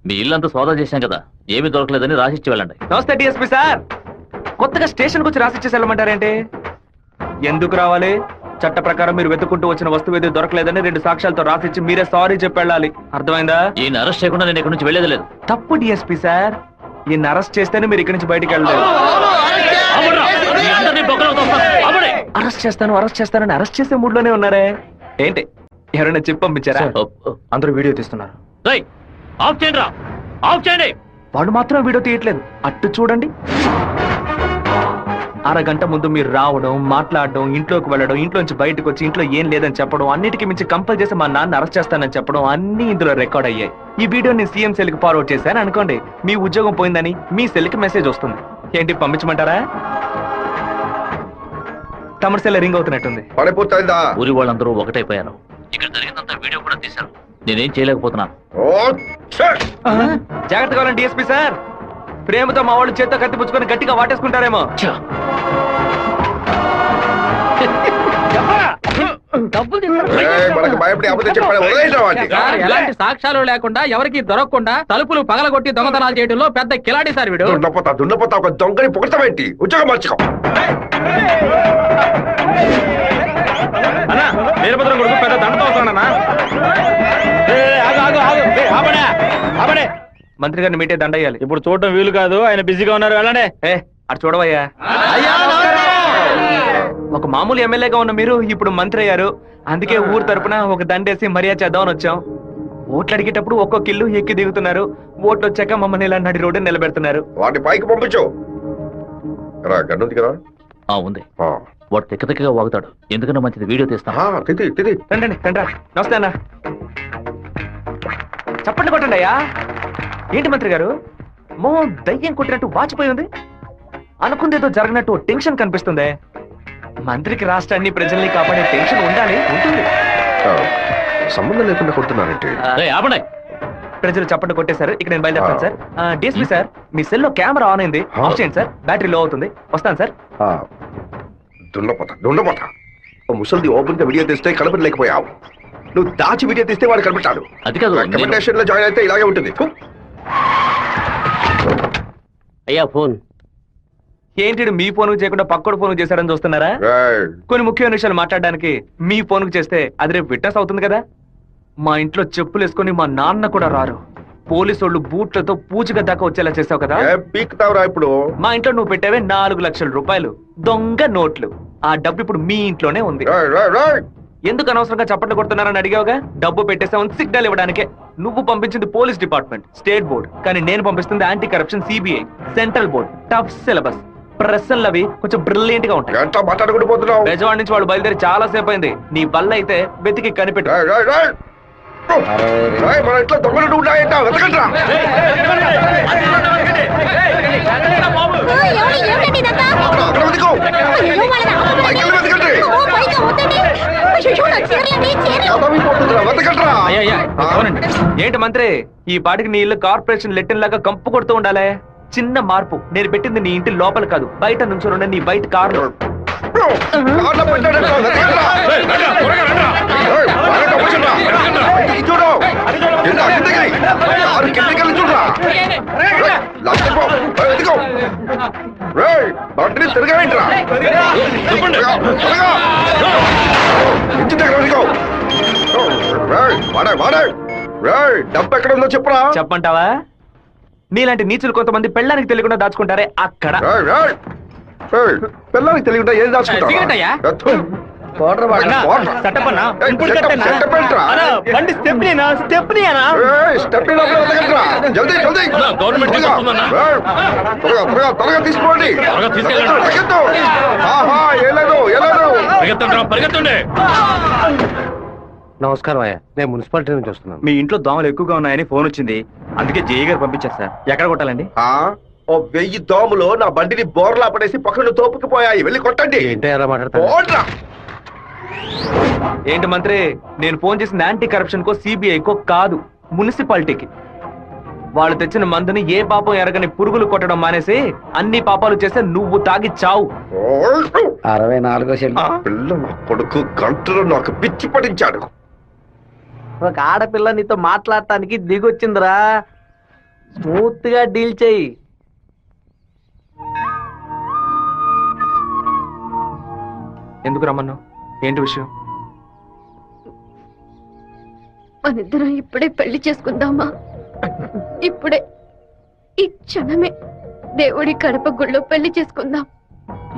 మీ ఇల్లంతా సోదా చేశాం కదా, ఏమీ దొరకలేదని రాసిచ్చి వెళ్ళండి. నమస్తే డిఎస్పీ సార్. కొత్తగా స్టేషన్కి వచ్చి రాసిచ్చేసి వెళ్ళమంటారేంటి? ఎందుకు రావాలి? చట్ట ప్రకారం మీరు వెతుక్కుంటూ వచ్చిన వస్తువు ఏది దొరకలేదని 2 సాక్ష్యాలతో రాసిచ్చి మీరే సారీ చెప్పి వెళ్ళాలి. అర్థమైందా? ఈయన అరెస్ట్ చేయకుండా నేను ఇక్కడి నుంచి వెళ్ళేది లేదు. తప్పు డిఎస్పీ సార్. ఈయన అరెస్ట్ చేస్తేనే మీరు ఇక్కడి నుంచి బయటికి వెళ్ళలేదు. అరెస్ట్ చేస్తానని అరెస్ట్ చేసే మూడ్ లోనే ఉన్నారే ఏంటి? ఎవరైనా చెప్పి పంపించారా? అందరూ వీడియో తీస్తున్నారు. ఆఫ్ చేయండి రా, ఆఫ్ చేయండి. వాడు మాత్రం వీడియో తీయట్లేదు. అట్టు చూడండి. అరగంట ముందు మీరు రావడం, మాట్లాడడం, ఇంట్లోకి వెళ్ళడం, ఇంట్లోంచి బయటకు వచ్చి ఇంట్లో ఏం లేదని చెప్పడం, అన్నిటికీ మించి కంపల్ చేసి మా నాన్న అరెస్ట్ చేస్తానని చెప్పడం అన్ని ఇందులో రికార్డ్ అయ్యాయి. ఈ వీడియో నేను సీఎం సెల్ కి ఫార్వర్డ్ చేశాను అనుకోండి, మీ ఉద్యోగం పోయిందని మీ సెల్ కి మెసేజ్ వస్తుంది. ఏంటి పంపించమంటారా? తమిళ సెల్ రింగ్ అవుతున్నట్టుంది. ఊరి వాళ్ళందరూ ఒకటైపోయారు. ఇక్కడ జరిగిందంతా వీడియో కూడా తీశారు. నేనేం చేయలేకపోతున్నాను. జాగ్రత్తగా ఉండండి డిఎస్పీ సార్. ప్రేమతో మా వాళ్ళు చేత్తో కత్తి పుచ్చుకొని గట్టిగా వాటేసుకుంటారేమో. ఎలాంటి సాక్ష్యాలు లేకుండా ఎవరికి దొరకకుండా తలుపులు పగలగొట్టి దొంగతనాలు చేయడంలో పెద్ద కిలాడి సార్ వీడు. దున్నపోతా ఒక దొంగని పొగడతామేంటి? ఉద్యోగం మార్చుకో. అన్నా వీరభద్రం కొడుకు పెద్ద దండతో వస్తాడన్నా. మంత్రి గారిని మీటే దండయ్యాలి. ఇప్పుడు చూడటం వీలు కాదు, ఆయన బిజీగా ఉన్నారు. వెళ్ళండి. అటు చూడవయ్యా. ఒక మామూలు ఎమ్మెల్యేగా ఉన్న మీరు ఇప్పుడు మంత్రి అయ్యారు. అందుకే ఊరు తరపున ఒక దండేసి మర్యాద చేద్దామని వచ్చాం. ఓట్లు అడిగేటప్పుడు ఒక్కొక్క ఇల్లు ఎక్కి దిగుతున్నారు. ఓట్లు వచ్చాక మమ్మల్ని ఇలా నడి రోడ్డు నిలబెడుతున్నారు. వాటి పైకి పంపించు. ఉంది. వాడు తిక్కగా వాగుతాడు. ఎందుకన్నా మంచిది వీడియో తీస్తాను. రండి రండి. నమస్తే అన్న. చప్పట్లు కొట్టండి అయ్యా. ఏంటి మంత్రి గారు మోహన్ దయ్యం కొట్టినట్టు వాచిపోయి ఉంది? అనుకుందేదో జరగనట్టు టెన్షన్ కనిపిస్తుంది. మంత్రికి రాష్ట్రాన్ని ప్రజల్ని కాపాడే టెన్షన్ ఉండాలి, ఉంటుంది. సంబంధం లేకుండా కొడుతున్నారంటే ప్రజలు చప్పట్లు కొట్టేశారు. ఇక్కడ నేను బయలుదేరుతాను సార్. డిఎస్పీ సార్, మీ సెల్లో కెమెరా ఆన్ అయింది. ఆఫ్ చేయండి సార్, బ్యాటరీ లో అవుతుంది. వస్తాను సార్. దున్నపోతా ముసలిది ఓపెన్ గా వీడియో తీస్తే కనపడలేకపోయావు. నువ్వు దాచి వీడియో తీస్తే వాడు కనిపెట్టాడు. అది కాదు, రికమెండేషన్ లో జాయిన్ అయితే ఇలాగే ఉంటుంది. అయ్యా ఫోన్ ఏంటి మీ ఫోన్ చేయకుండా పక్కడు ఫోన్ చేశారని చూస్తున్నారా? కొన్ని ముఖ్యమైన విషయాలు మాట్లాడడానికి మీ ఫోన్ చేస్తే అది రేపు విట్నెస్ అవుతుంది కదా. మా ఇంట్లో చెప్పులు వేసుకొని మా నాన్న కూడా రారు. పోలీసు వాళ్ళు బూట్లతో పూజగా దాకా వచ్చేలా చేసావు కదా. ఇప్పుడు మా ఇంట్లో నువ్వు పెట్టావే 4 లక్షల రూపాయలు దొంగ నోట్లు. ఆ డబ్బు ఇప్పుడు మీ ఇంట్లోనే ఉంది. ఎందుకు అనవసరంగా చప్పట్లు కొడుతున్నారని అడిగావుగా. డబ్బు పెట్టేసామని సిగ్నల్ ఇవ్వడానికే. నువ్వు పంపించింది పోలీస్ డిపార్ట్మెంట్, స్టేట్ బోర్డ్. కానీ నేను పంపిస్తుంది anti corruption CBI, central board. Tough syllabus, ప్రశ్నలు అవి కొంచెం బ్రిలియంట్ గా ఉంటాయి. బెజవాడ నుంచి వాళ్ళు బయలుదేరి చాలా సేపు అయింది. నీ వల్ల అయితే వెతికి కనిపెట్టు. మన ఇంట్లో దొంగలు ఉన్నాయంట, వెతకండ్రా. ఏంటి మంత్రి, ఈ పాటికి నీ ఇల్లు కార్పొరేషన్ లెట్టిన్ లాగా కంపు కొడుతూ ఉండాలి. చిన్న మార్పు. నేను పెట్టింది నీ ఇంటి లోపల కాదు, బయట నుంచి నీ బయట కారు. తిరగండి. డబ్బు ఎక్కడ ఉందో చెప్పురా. చెప్పంటావా? నీలాంటి నీచులు కొంతమంది పెళ్ళానికి తెలియకుండా దాచుకుంటారే అక్కడ. పిల్లలకి తెలియకుండా ఏం సిగరెట్టయ్యా? గవర్నమెంట్ తీసుకోండి. పరిగెత్తండి. నమస్కారం అయ్యా, నేను మున్సిపాలిటీ నుంచి వస్తున్నాను. మీ ఇంట్లో దోమలు ఎక్కువగా ఉన్నాయని ఫోన్ వచ్చింది, అందుకే జేఈ గారు పంపించారు సార్. ఎక్కడ కొట్టాలండి? ఓ 1000 దోమలు నా బండిని బోర్లా పడేసి పక్కన తోపుకుపోయాయి, వెళ్ళి కొట్టండి. ఏంటి ఎలా మాట్లాడతా? ఏంటి మంత్రి, నేను ఫోన్ చేసింది యాంటీ కరప్షన్ కో సిబిఐకో కాదు, మున్సిపాలిటీకి. వాళ్ళు తెచ్చిన మందుని ఏ పాపం ఎరగని పురుగులు కొట్టడం మానేసి అన్ని పాపాలు చేస్తే నువ్వు తాగి చావు. 64 పిల్ల నా కొడుకు గంటలో నాకు పిచ్చి పడించాడు. ఒక ఆడపిల్ల నీతో మాట్లాడటానికి దిగొచ్చిందిరా, స్మూత్ గా డీల్ చెయ్యి. ఎందుకు రమ్మన్నావు? ఏంటి విషయం? మనిద్దరం ఇప్పుడే పెళ్లి చేసుకుందామా? ఇప్పుడే, ఈ క్షణమే దేవుడి కడప గుళ్ళో పెళ్లి చేసుకుందాం.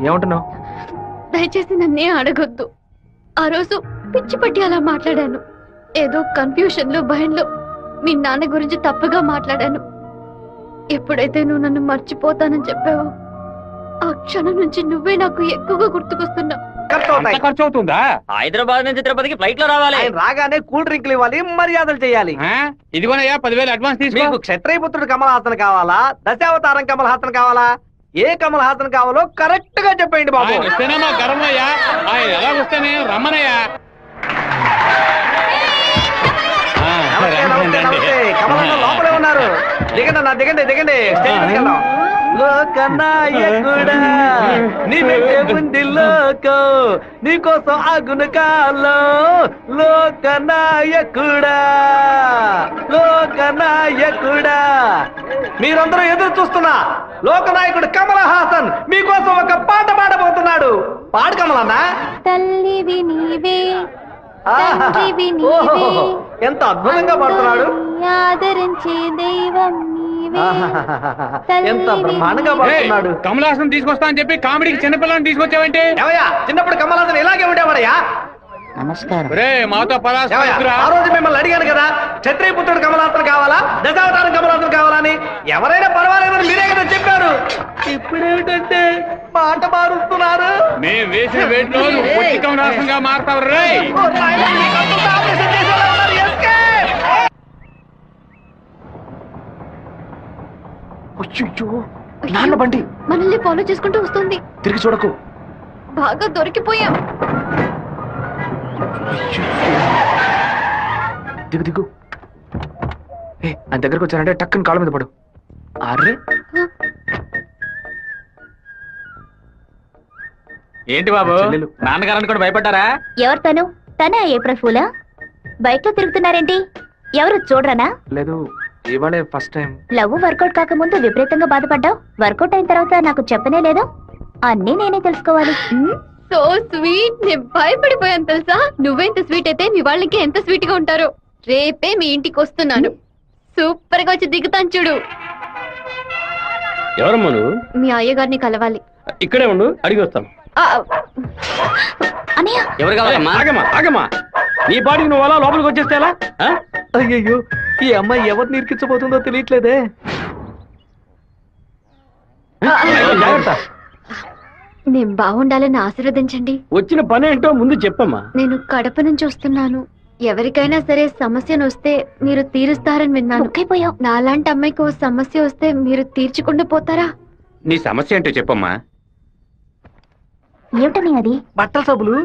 ఏమంటున్నావు? దయచేసి నన్నే అడగొద్దు. ఆ రోజు పిచ్చి పట్టి అలా మాట్లాడాను. ఏదో కన్ఫ్యూషన్ లో భయంలో మీ నాన్న గురించి తప్పుగా మాట్లాడాను. ఎప్పుడైతే నువ్వు నన్ను మర్చిపోతానని చెప్పావో ఆ క్షణం నుంచి నువ్వే నాకు ఎక్కువగా గుర్తుకొస్తున్నావు. ఖర్చు అవుతుందా? హైదరాబాద్ నుంచి తిరుపతికి ఫ్లైట్ లో రావాలి. ఆయన రాగానే కూల్ డ్రింక్లు ఇవ్వాలి, మర్యాదలు చేయాలి. ఇదిగోనయ్యా 10,000 అడ్వాన్స్ తీసుకో. మీకు క్షత్రియపుత్రుడు కమల్ హాసన్ కావాలా, దశావతారం కమల్ హాసన్ కావాలా, ఏ కమల్ హాసన్ కావాలో కరెక్ట్ గా చెప్పండి బాబు. ఆయన వస్తేనే మా గర్వమయ్యా, ఆయన ఎలా వస్తేనే రమ్మనయ్యా. కమల్ హాసన్ లోపలే ఉన్నారు. దిగండి అన్న, దిగండి దిగండి, స్టేజ్ మీదకి వెళ్దాం. లోకనాయకుడా నీ వెంటే ఉంది లోకో, నీకోసం ఆగును కాలో. లోకనాయకుడా, లోకనాయకుడా, మీరందరూ ఎదురు చూస్తున్నా లోకనాయకుడు కమల్ హాసన్ మీకోసం ఒక పాట పాడబోతున్నాడు. పాడు కమలన్నా. తల్లివి నీవే, తండ్రివి ఓహో, నీవే, ఎంత అద్భుతంగా పాడుతున్నాడు. ఆదరించే దైవం నీవే. ఎంత బ్రహ్మాండంగా పాడుతున్నాడు. కమల్ హాసన్ తీసుకొస్తా అని చెప్పి కామెడీకి చిన్నపిల్లని తీసుకొచ్చావేంటి? ఏమయ్యా, చిన్నప్పుడు కమల్ హాసన్ ఇలాగే ఉండేవాడయ్యా. నమస్కారం. రే మాతో ఏమయ్యా, ఆ రోజు మిమ్మల్ని అడిగాను కదా, క్షత్రియపుత్రుడు కమల్ హాసన్ కావాలా, దశావతారం కమల్ హాసన్ కావాలా అని. ఎవరైనా పర్వాలేదని మీరే కదా చెప్పారు. ఇప్పుడేమిటంటే పాట మారుస్తున్నారు. మేము వేసిన వేట్లో పొట్టి కమల్ హాసన్ గా మారుతావు రే. ఓ నాయనా, మీకు అంతా ఆపరేషన్ చేసేలా ఉన్నారు. Escape! అయ్యో, నాన్న బండి మనల్ని ఫాలో చేసుకుంటూ వస్తుంది. తిరిగి చూడకు. బాగా దొరికిపోయాం. దిగు దిగు. ఆయన దగ్గరకు వచ్చారంటే టక్కుని కాళ్ళ మీద పడు. అర్రే, ఏంటి బాబు, చెల్లెలు. నాన్నగారని కూడా భయపడ్డారా? ఎవరు తను? తనే ఏప్రిల్ ఫూలా? బైక్ లో తిరుగుతున్నారేంటి? ఎవరు చూడరానా? లేదు, ఇవాళే ఫస్ట్ టైం. లవ్ వర్కౌట్ కాకముందు విపరీతంగా బాధపడ్డావు, వర్కౌట్ అయిన తర్వాత నాకు చెప్పనే లేదు. అన్నీ నేనే తెలుసుకోవాలి. సో స్వీట్, నేను భయపడిపోయాను తెలుసా. నువ్వెంత స్వీట్ అయితే మీ వాళ్ళకి ఎంత స్వీట్ గా ఉంటారో. రేపే మీ ఇంటికి వస్తున్నాను. సూపర్ గా వచ్చి దిగుతాను చూడు. ఎవరమ్మా నువ్వు? మీ అయ్యగారిని కలవాలి. ఇక్కడే ఉండు, అడిగి వస్తాను. అన్నయ్య, ఎవరు కావాలమ్మా? ఆగమ్మా ఆగమ్మా, నీ పాటికి నువ్వు అలా లోపలికి వచ్చేస్తే ఎలా? అయ్యయ్యో, ఈ అమ్మాయి ఎవరిని ఇరికించబోతుందో తెలియట్లేదే. జాగ్రత్త. నేను బాగుండాలని ఆశీర్వదించండి. వచ్చిన పని ఏంటో ముందు చెప్పమ్మా. నేను కడప నుంచి వస్తున్నాను. ఎవరికైనా సరే సమస్యను వస్తే మీరు తీరుస్తారని విన్నాను. ముక్కైపోయావు. నాలాంటి అమ్మాయికి ఓ సమస్య వస్తే మీరు తీర్చకుండా పోతారా? నీ సమస్య ఏంటో చెప్పమ్మా. ఏమిటని అది? బట్టల సబ్బులు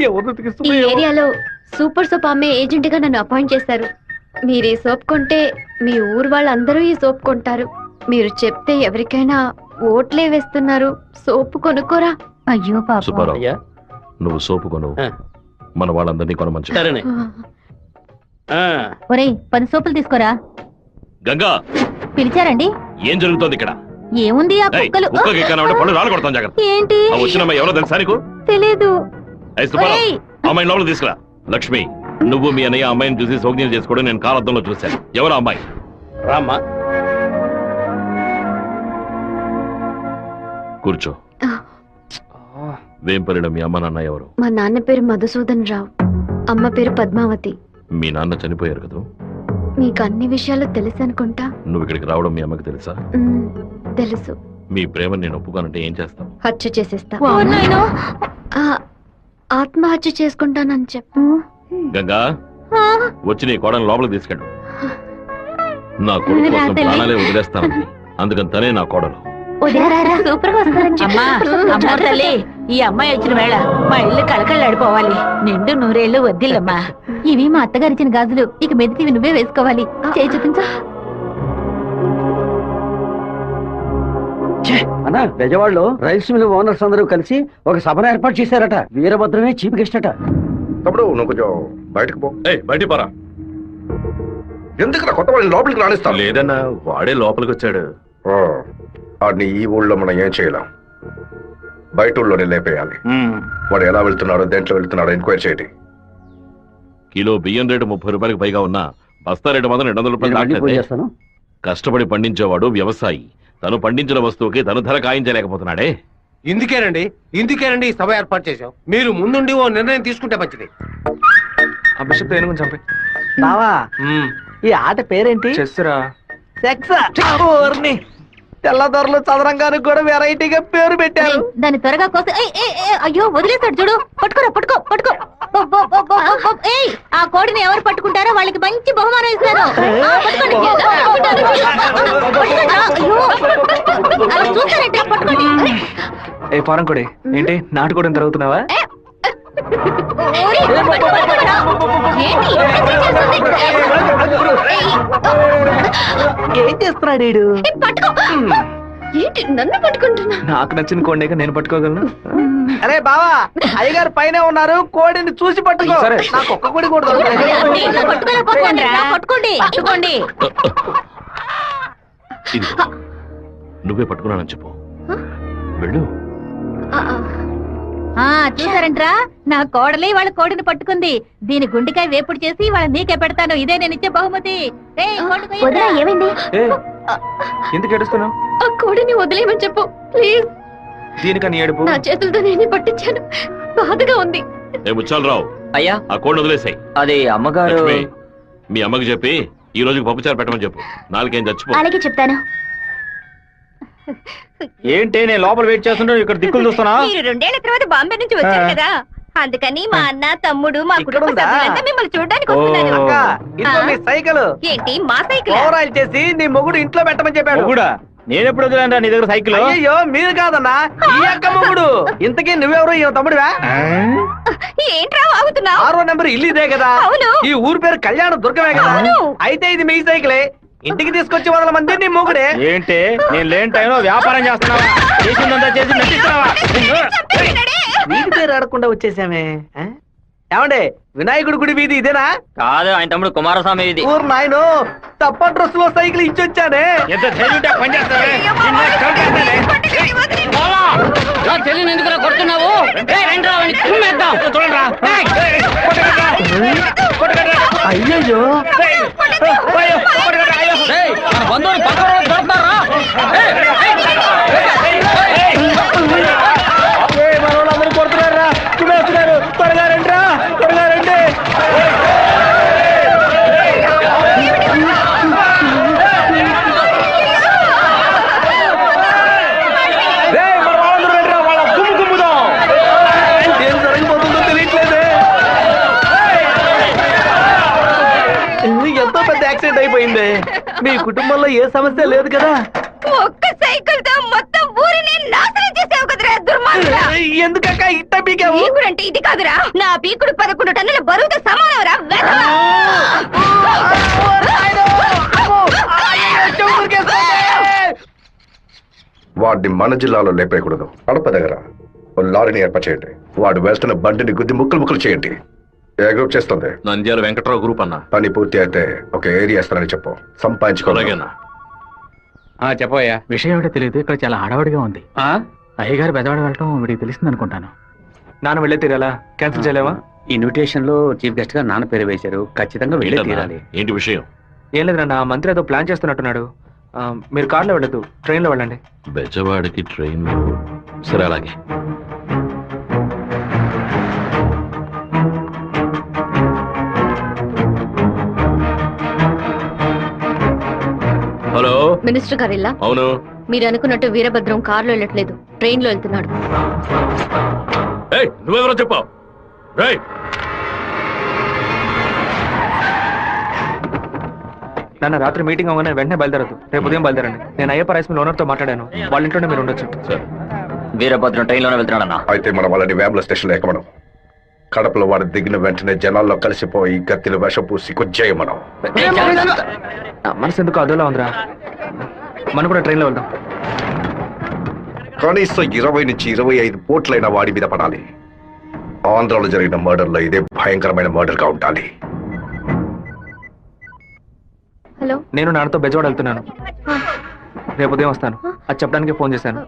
ఎవరు ఈ ఏరియాలో సూపర్ సోప్ అమ్మే ఏజెంట్ గా నన్ను అపాయింట్ చేశారు. మీరు ఈ సోప్ కొంటే మీ ఊరు వాళ్ళందరూ ఈ సోప్ కొంటారు. మీరు చెప్తే ఎవరికైనా ఓట్లే వేస్తున్నారు. సోపు కొనుక్కోరా. అయ్యో పాప. సుబ్బారావు, నువ్వు సోపు కొను, మన వాళ్ళందరినీ కొనమంచు. సరేనే. ఒరేయ్, 10 సోపులు తీసుకోరా. గంగా, పిలిచారండి? ఏం జరుగుతోంది ఇక్కడ? ఏముంది, ఆ ఏయ్, కుక్కలు. కుక్కకి ఎక్కానంటే పళ్ళు రాళ్ళు కొడతాం, జాగ్రత్త. ఏంటి? ఆ వచ్చిన అమ్మాయి ఎవరో తెలుసా నీకు? తెలీదు. ఏయ్ సుబ్బారావు, ఒరేయ్. అమ్మాయి లోపల తీసుకురా. లక్ష్మి, నువ్వు మీ అన్నయ్య అమ్మాయిని చూసి సౌజ్ఞలు చేసుకోవడం నేను కాలద్దంలో చూశాను. ఎవరు అమ్మాయి? రామ్మా. కూర్చో. వేంపల్లిలో మీ అమ్మ నాన్న ఎవరు? మా నాన్న పేరు మధుసూదన్ రావు, అమ్మ పేరు పద్మావతి. మీ నాన్న చనిపోయారు కదా? మీకు అన్ని విషయాలు తెలుసు అనుకుంటా. నువ్వు ఇక్కడికి రావడం మీ అమ్మకి తెలుసా? తెలుసు. మీ ప్రేమను నేను ఒప్పుకోనంటే ఏం చేస్తావు? హత్య చేసేస్తా. ఆత్మహత్య చేసుకుంటానని చెప్పు. గంగా, వచ్చి నీ కోడని లోపలికి తీసుకెళ్ళు. నా కొడుకు కోసం ప్రాణాలే వదిలేస్తానంది, అందుకని తనే నా కోడలు. సూపర్ గా అమ్మా తల్లి, ఈ అమ్మాయి వచ్చిన వేళ మా ఇల్లు కలకళ్ళాడిపోవాలి. నిండు నూరేళ్లు వద్దిల్లమ్మా. ఇవి మా అత్తగారిచ్చిన గాజులు, ఇక మెదిటివి నువ్వే వేసుకోవాలి. చేయి చూపించు. అన్నా, బెజవాడలో రైస్ మిల్ ఓనర్స్ అందరూ కలిసి ఒక సభను ఏర్పాటు చేశారట. వీరభద్రమే చీఫ్ గెస్ట్ అట. తమ్ముడు నువ్వు కొంచెం బయటకు పో. బయటికి పోరా. ఎందుకు కొత్త వాళ్ళని లోపలికి రాణిస్తాను? లేదన్నా, వాడే లోపలికి వచ్చాడు. వాడిని ఈ ఊళ్ళో మనం ఏం చేయలేం, బయట ఊళ్ళోనే లేపేయాలి. వాడు ఎలా వెళ్తున్నాడో, దేంట్లో వెళ్తున్నాడో ఎంక్వైరీ చేయండి. కిలో బియ్యం రేటు 30 రూపాయలకు పైగా ఉన్నా బస్తా రేటు మాత్రం 200 రూపాయలు దాటలేదే. కష్టపడి పండించేవాడు వ్యవసాయి. తను పండించిన వస్తువుకి తను ధర కాయించలేకపోతున్నాడే. ఇందుకేనండి ఈ సభ ఏర్పాటు చేశాం. మీరు ముందుండి ఓ నిర్ణయం తీసుకుంటే మంచిది. ఆ బిషప్ ఏనుగుని చంపే. బావా, ఈ ఆట పేరేంటి? చెస్సురా. తెల్లదొరలు చదరంగానికి కూడా వెరైటీగా పేరు పెట్టారు. దాన్ని త్వరగా కోసం అయ్యో వదిలేస్తాడు చూడు. పట్టుకోరా, పట్టుకో పట్టుకో. ఆ కోడిని ఎవరు పట్టుకుంటారో వాళ్ళకి మంచి బహుమానం ఇస్తారు. ఏ ఫారం కోడి, ఏంటి నాటుకోవడం జరుగుతున్నావా? ఏం చేస్తున్నాడు వీడు? ఏంటి నన్ను పట్టుకుంటున్నా? నాకు నచ్చిన కోడిని నేను పట్టుకోగలను. అరే బావా, అయ్యగారు పైన ఉన్నారు, కోడిని చూసి పట్టుకో. సరే. నాకు ఒక్క కోడి కూడా పట్టుకోండి పట్టుకోండి. ఇదిగో, నువ్వే పట్టుకున్నానని చెప్పు. వెళ్ళు. చూసారంట్రా, నా కోడలి వాళ్ళ కోడిని పట్టుకుంది. దీని గుండెకాయ వేపుడు చేసి వాళ్ళ నీకే పెడతాను. ఇదే నేను ఇచ్చే బహుమతి. ఏమైంది? ఎందుకు ఏడుస్తున్నావు? ఆ కోడిని వదిలేయమని చెప్పు ప్లీజ్. దీనికని ఏడుపు? నా చేతులతో నేనే పట్టించాను, బాధగా ఉంది. ఏ ముచ్చాలరావు, అయ్యా, ఆ కోడిని వదిలేసాయి. అది అమ్మగారు. లక్ష్మి, మీ అమ్మకి చెప్పి ఈ రోజుకి పప్పుచారు పెట్టమని చెప్పు. నాలుగేం చచ్చిపో. అలాగే చెప్తాను. ఏంటి నేను లోపల వెయిట్ చేస్తుంటే ఇక్కడ దిక్కులు చూస్తున్నా? మీరు 2 ఏళ్ల తర్వాత బాంబే నుంచి వచ్చారు కదా, అందుకని మా అన్న తమ్ముడు మా కుటుంబ సభ్యులంతా మిమ్మల్ని చూడడానికి వస్తున్నారు. సైకిల్ ఏంటి మా సైకిల్? ఓవరాల్ చేసి నీ మొగుడు ఇంట్లో పెట్టమని చెప్పాడు. కూడా నేను ఎప్పుడు వదిలేంరా నీ దగ్గర సైకిల్? అయ్యో మీరు కాదన్నా, ఈ అక్క మొగుడు. ఇంతకీ నువ్వెవరు? ఈ తమ్ముడివా? ఏంట్రా వాగుతున్నావు? 6వ నెంబర్ ఇల్లు ఇదే కదా? అవును. ఈ ఊరు పేరు కళ్యాణ దుర్గమే కదా? అయితే ఇది మీ సైకిలే. ఇంటికి తీసుకొచ్చి 100 మంది నీ మొగుడే. ఏంటి నేను లేని టైంలో వ్యాపారం చేస్తున్నావా? చేసిందంతా చేసి నటిస్తున్నావా? వీటి పేరు అడగకుండా వచ్చేసామే. ఏమండే, వినాయకుడి గుడి వీధి ఇదేనా? కాదు, ఆయన తమ్ముడు కుమారస్వామి ఇది. ఊరు నాయను, తప్ప డ్రెస్ లో సైకిల్ ఇచ్చొచ్చానే. ఎంత ధైర్యం పని చేస్తావే? చెల్లిని ఎందుకు కొడుతున్నావు? చూడండి. అయ్యయ్యో, బంధువులు పక్కన దొరుకుతారా? మనోళ్ళందరూ కొడుతున్నారా? చూస్తున్నారు. త్వరగా రండిరా, త్వరగా రండి. ఏం జరగబోతుందో తెలియట్లేదే. ఎంతో పెద్ద యాక్సిడెంట్ అయిపోయింది. మీ కుటుంబంలో ఏ సమస్య లేదు కదా? ఒక్క సైకిల్ తో మొత్తం ఊరిని నాశనం చేసావు కదరా దుర్మార్గుడా. ఎందుకక్క ఇట్ట పీకావు? పీకుడంటే ఇది కాదురా, నా పీకుడు 11 టన్నుల బరువుతో సమానవరా. వాడిని మన జిల్లాలో లేపేయకూడదు. కడప దగ్గర ఓ లారీని ఏర్పాటు చేయండి. వాడు వేస్తున్న బండిని గుద్ది ముక్కలు ముక్కలు చేయండి. ఏ గ్రూప్ చేస్తుంది? నంద్యాల వెంకట్రావు గ్రూప్ అన్న. పని పూర్తి అయితే ఒక ఏరియా ఇస్తానని చెప్పు. సంపాదించుకోలేనా? చెప్పయ్యా. విషయం ఏమిటో తెలియదు, ఇక్కడ చాలా హడావుడిగా ఉంది. అయ్యగారు బెదవాడ వెళ్ళటం వీడికి తెలిసింది అనుకుంటాను. నాన్న వెళ్ళే తీరాలా? క్యాన్సిల్ చేయలేవా? ఇన్విటేషన్ లో చీఫ్ గెస్ట్ గా నాన్న పేరు వేశారు, ఖచ్చితంగా వెళ్ళే ఏంటన్నా? తీరాలి. ఏంటి విషయం? ఏం లేదు నాన్న, మంత్రి ఏదో ప్లాన్ చేస్తున్నట్టున్నాడు. మీరు కార్లో వెళ్ళదు, ట్రైన్లో వెళ్ళండి. బెజవాడికి ట్రైన్ సరే అలాగే. హలో మినిస్టర్ గారు ఇలా అవును. మీరు అనుకున్నట్టు వీరభద్రం కారులో వెళ్ళట్లేదు, ట్రైన్ లో వెళ్తున్నాడు. ఏయ్, నువ్వెవరో చెప్పావు? నాన్న రాత్రి మీటింగ్ అవగానే వెంటనే బయలుదేరదు, రేపు ఉదయం బయలుదేరండి. నేను అయ్యప్ప రైస్ మిల్ ఓనర్తో మాట్లాడాను, వాళ్ళ ఇంట్లోనే మీరు ఉండొచ్చు. సరే. వీరభద్రం ట్రైన్ లోనే వెళ్తున్నాడన్నా. అయితే మనం వాళ్ళని వేముల స్టేషన్లో ఎక్కమనం. కడపలో వాడు దిగిన వెంటనే జనాల్లో కలిసిపోయి గత్తిలో విషం పూసి కొచ్చేయమనం. మనసు ఎందుకు అదోలా ఉందిరా, మనం కూడా ట్రైన్లో వెళ్దాం. కనీసం 20 నుంచి 25 పోట్లైన వాడి మీద పడాలి. ఆంధ్రాలో జరిగిన మర్డర్లో ఇదే భయంకరమైన మర్డర్ గా ఉండాలి. హలో, నేను నాన్నతో బెజవాడ వెళ్తున్నాను, రేపు ఉదయం వస్తాను. అది చెప్పడానికి ఫోన్ చేశాను.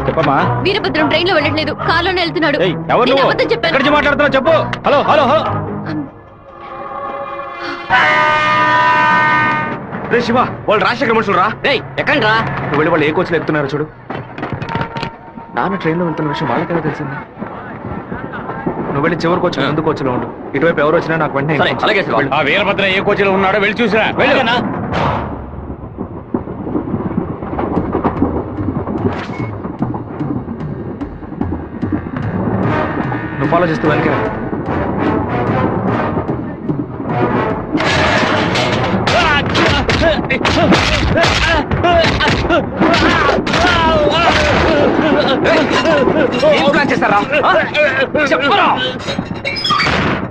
చెప్పమ్మా. వీరభద్రం ట్రైన్ లో వెళ్ళట్లేదు, కారులోనే వెళ్తున్నాడు. ఎవరు నేను నువ్వు? అబద్ధం చెప్పాను. ఎక్కడి నుంచి మాట్లాడుతున్నావు చెప్పు. Hello hello hello. రే శివ, వాళ్ళు రాజశేఖర మనుషులు రా. ఎక్కండి రా. నువ్వు వెళ్ళి వాళ్ళు ఏ కోచ్లో ఎక్కుతున్నారో చూడు. నాన్న ట్రైన్లో వెళ్తున్న విషయం వాళ్ళకైనా తెలిసింది. నువ్వు వెళ్ళి చివరి కోచ్ ముందు కోచ్లో ఉండు. ఇటువైపు ఎవరు వచ్చినా నాకు వెంటనే సరే, అలాగే శివ. ఆ వీరభద్ర ఏ కోచ్లో ఉన్నాడో వెళ్ళి చూసిరా. వెళ్ళు. నువ్వు ఫాలో చేస్తూ వెనక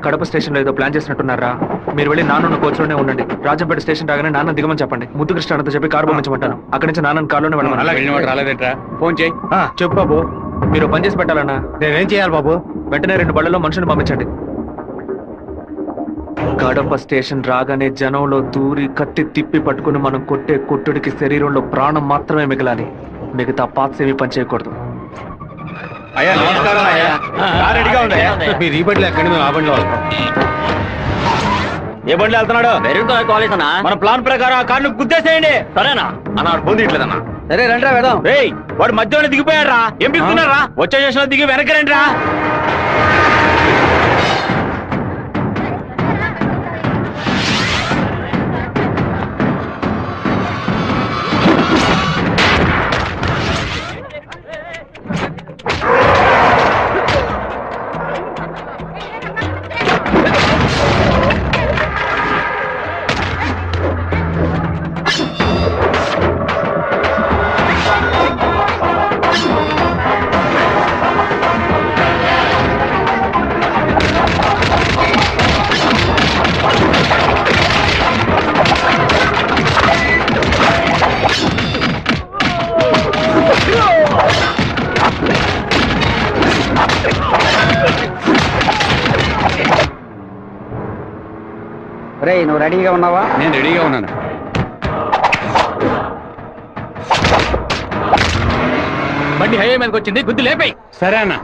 కడప స్టేషన్ లో ఏదో ప్లాన్ చేసినట్టున్నారా. మీరు వెళ్ళి నాన్న కోచ్లోనే ఉండండి. రాజంపేట స్టేషన్ రాగానే నాన్న దిగమని చెప్పండి. ముద్దుకృష్ణ అన్నతో చెప్పి కారు పంపించమంటాను. అక్కడి నుంచి నాన్న కారులోనే వెళ్ళమని. రాలేదేట్రా? ఫోన్ చేయి. చెప్పు బాబు. మీరు పని చేసి పెట్టాలన్నా. నేనేం చేయాలి బాబు? వెంటనే 2 బళ్ళలో మనుషుని పంపించండి. కడప స్టేషన్ రాగానే జనంలో దూరి కత్తి తిప్పి పట్టుకుని మనం కొట్టే కొట్టుడికి శరీరంలో ప్రాణం మాత్రమే మిగలాలి. మిగతా పాత్స్ ఏమీ పని చేయకూడదు. అయ్యా నమస్కారం అయ్యా. కారు రెడీగా ఉంది అయ్యా. మీరు ఈ బండిలో ఎక్కడి మేము ఆ బండిలో వస్తాం. ఏ బండి వెళ్తున్నాడు? మెరుగు కాలేజ్ అన్నా. మన ప్లాన్ ప్రకారం ఆ కార్ను గుద్దేసేయండి. సరేనా అన్న? ఫోన్ తీయట్లేదన్నా. సరే రండి వెళ్దాం. రేయ్, వాడు మధ్యలో దిగిపోయాడు రా. ఏం పిస్తున్నారా? వచ్చే స్టేషన్ లో దిగి వెనక్కి రండి రా. రేయ్, నువ్వు రెడీగా ఉన్నావా? నేను రెడీగా ఉన్నాను. బండి హైవే మీదకి వచ్చింది, గుద్దు లేపాయి. సరే అన్న.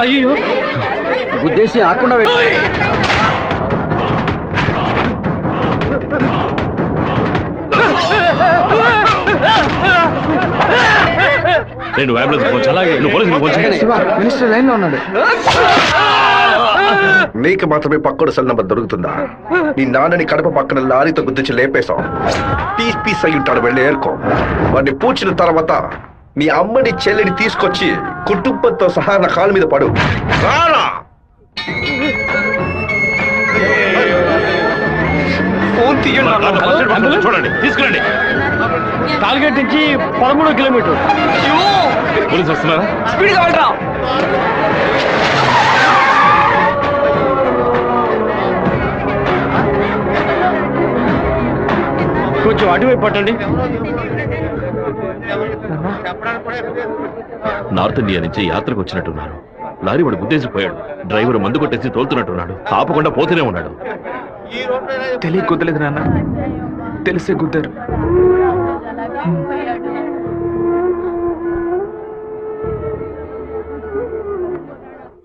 అయ్యో, గుద్దేసి ఆకుండా నేను అంబులెన్స్ ఫోన్ చేయాలి. నువ్వు పోలీసులకు ఫోన్ చేయాలి. మినిస్టర్ లైన్ లో ఉన్నాడు. నీకు మాత్రమే పక్కడు సెల్ నంబర్ దొరుకుతుందా? నీ నాన్నని కడప పక్కన లారీతో గుద్దించి లేపేశాం. పీస్ పీస్ అయి ఉంటాడు, వెళ్ళి ఏరుకో. వాడిని పూడ్చిన తర్వాత నీ అమ్మని చెల్లిని తీసుకొచ్చి కుటుంబంతో సహా నా కాలు మీద పడు. రారా ఫోన్ తీయండి. చూడండి, తీసుకురండి. టార్గెట్ నుంచి 13 కిలోమీటర్. పోలీసు వస్తున్నారా? స్పీడ్ గా వెళ్ళరా. కొంచెం అటువైపు పట్టండి. నార్త్ ఇండియా నుంచి యాత్రకు వచ్చినట్టున్నారు. లారీ వాడు గుద్దేసిపోయాడు. డ్రైవర్ మందు కొట్టేసి తోలుతున్నట్టున్నాడు. ఆపకుండా పోతూనే ఉన్నాడు. తెలియ గుద్దలేదు నాన్న, తెలిసే గుద్దారు.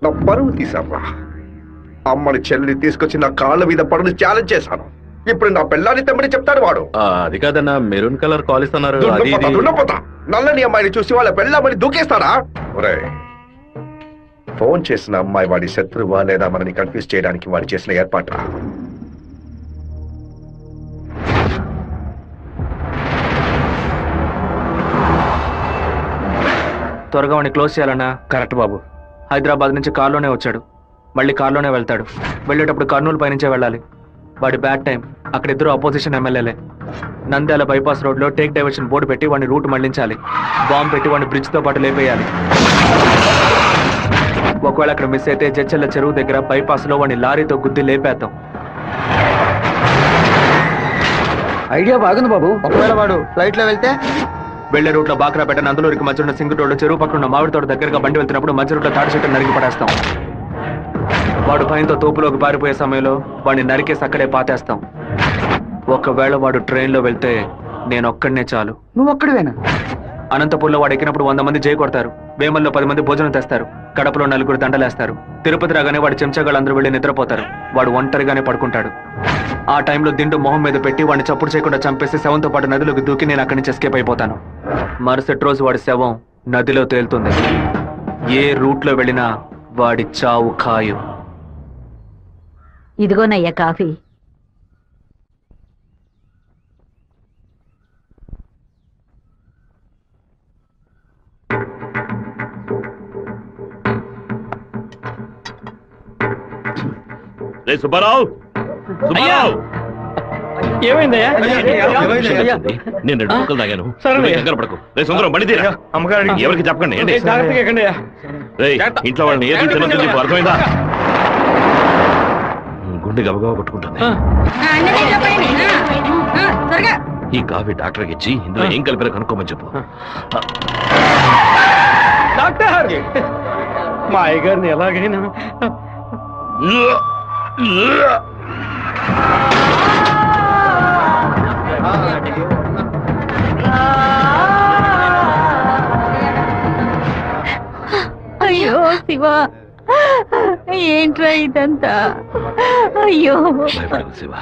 నా పరువు తీసారా? అమ్మని చెల్లిని తీసుకొచ్చి నా కాళ్ళ మీద పడుని ఛాలెంజ్ చేశాను. ఇప్పుడు నా పిల్లాన్ని తెమ్మని చెప్తాడు వాడు. అది కాదన్నా, మెరూన్ కలర్ కాలేజ్ అన్నారు. నల్లని అమ్మాయిని చూసి వాళ్ళ పెళ్ళామని దూకేస్తాడా? ఒరేయ్, ఫోన్ చేసిన అమ్మాయి వాడి శత్రువా లేదా మనని కన్ఫ్యూజ్ చేయడానికి వాడు చేసిన ఏర్పాటు. త్వరగా వాడిని క్లోజ్ చేయాలన్నా. కరెక్ట్ బాబు. హైదరాబాద్ నుంచి కార్లోనే వచ్చాడు, మళ్ళీ కార్లోనే వెళ్తాడు. వెళ్ళేటప్పుడు కర్నూలు పైనుంచే వెళ్ళాలి. వాడి బ్యాడ్ టైం. అక్కడ ఇద్దరు అపోజిషన్ ఎమ్మెల్యేలే. నంద్యాల బైపాస్ రోడ్ లో టేక్ డైవర్షన్ బోర్డు పెట్టి వాడిని రూట్ మళ్లించాలి. బాంబు పెట్టి వాడిని బ్రిడ్జ్ తో పాటు లేపేయాలి. ఒకవేళ అక్కడ మిస్ అయితే జడ్చెల్ల చెరువు దగ్గర బైపాస్ లో వాడిని లారీతో గుద్ది లేపేద్దాం. ఐడియా బాగుంది బాబు. ఒకవేళ వాడు ఫ్లైట్ లో వెళ్తే? వెళ్లే రూట్ లో బాక్రాపేట నందులూరికి మధ్య ఉన్న సింగు రోడ్డు చెరువు పక్కన ఉన్న మామిడి తోట దగ్గరగా బండి వెళ్తున్నప్పుడు మధ్య రూట్ లో తాడి చెట్టు నరికి పడేస్తాం. వాడు భయంతో తోపులోకి పారిపోయే సమయంలో వాడిని నరికేసి అక్కడే పాతేస్తాం. ఒకవేళ వాడు ట్రైన్ లో వెళ్తే నేనొక్కడనే చాలు. నువ్వు ఒక్కడివేనా? అనంతపూర్లో వాడు ఎక్కినప్పుడు 100 మంది జై కొడతారు. వేమల్లో 10 మంది భోజనం తెస్తారు. కడపలో 4 దండలేస్తారు. తిరుపతి రాగానే వాడి చెంచాగాళ్ళందరూ వెళ్ళి నిద్రపోతారు. వాడు ఒంటరిగానే పడుకుంటాడు. ఆ టైంలో దిండు మొహం మీద పెట్టి వాడిని చప్పుడు చేయకుండా చంపేసి శవంతో పాటు నదిలోకి దూకి నేను అక్కడి నుంచి ఎస్కేప్ అయిపోతాను. మరుసటి రోజు వాడి శవం నదిలో తేలుతుంది. ఏ రూట్ లో వెళ్ళినా వాడి చావు ఖాయం. ఇదిగోనయ్యా కాఫీ. సుబ్బారావు, సుబ్బారావు, ఏమైందయ్యా? నేను 2 ముక్కలు తాగాను. కంగారు పడకు. రే సుందరం, బండి తీరా. ఎవరికి చెప్పకండి. రేయ్, ఇంట్లో వాళ్ళని ఏది తినొద్దని చెప్పు, అర్థమైందా? గుండె గబగబా కొట్టుకుంటుంది. ఈ కాఫీ డాక్టర్కి ఇచ్చి ఇందులో ఏం కలిపారో కనుక్కోమని చెప్పు. డాక్టర్, మా అయ్యగారిని ఎలాగైనా అయ్యో శివ, ఏంట్రా ఇదంతా? అయ్యో భయపడకు శివ,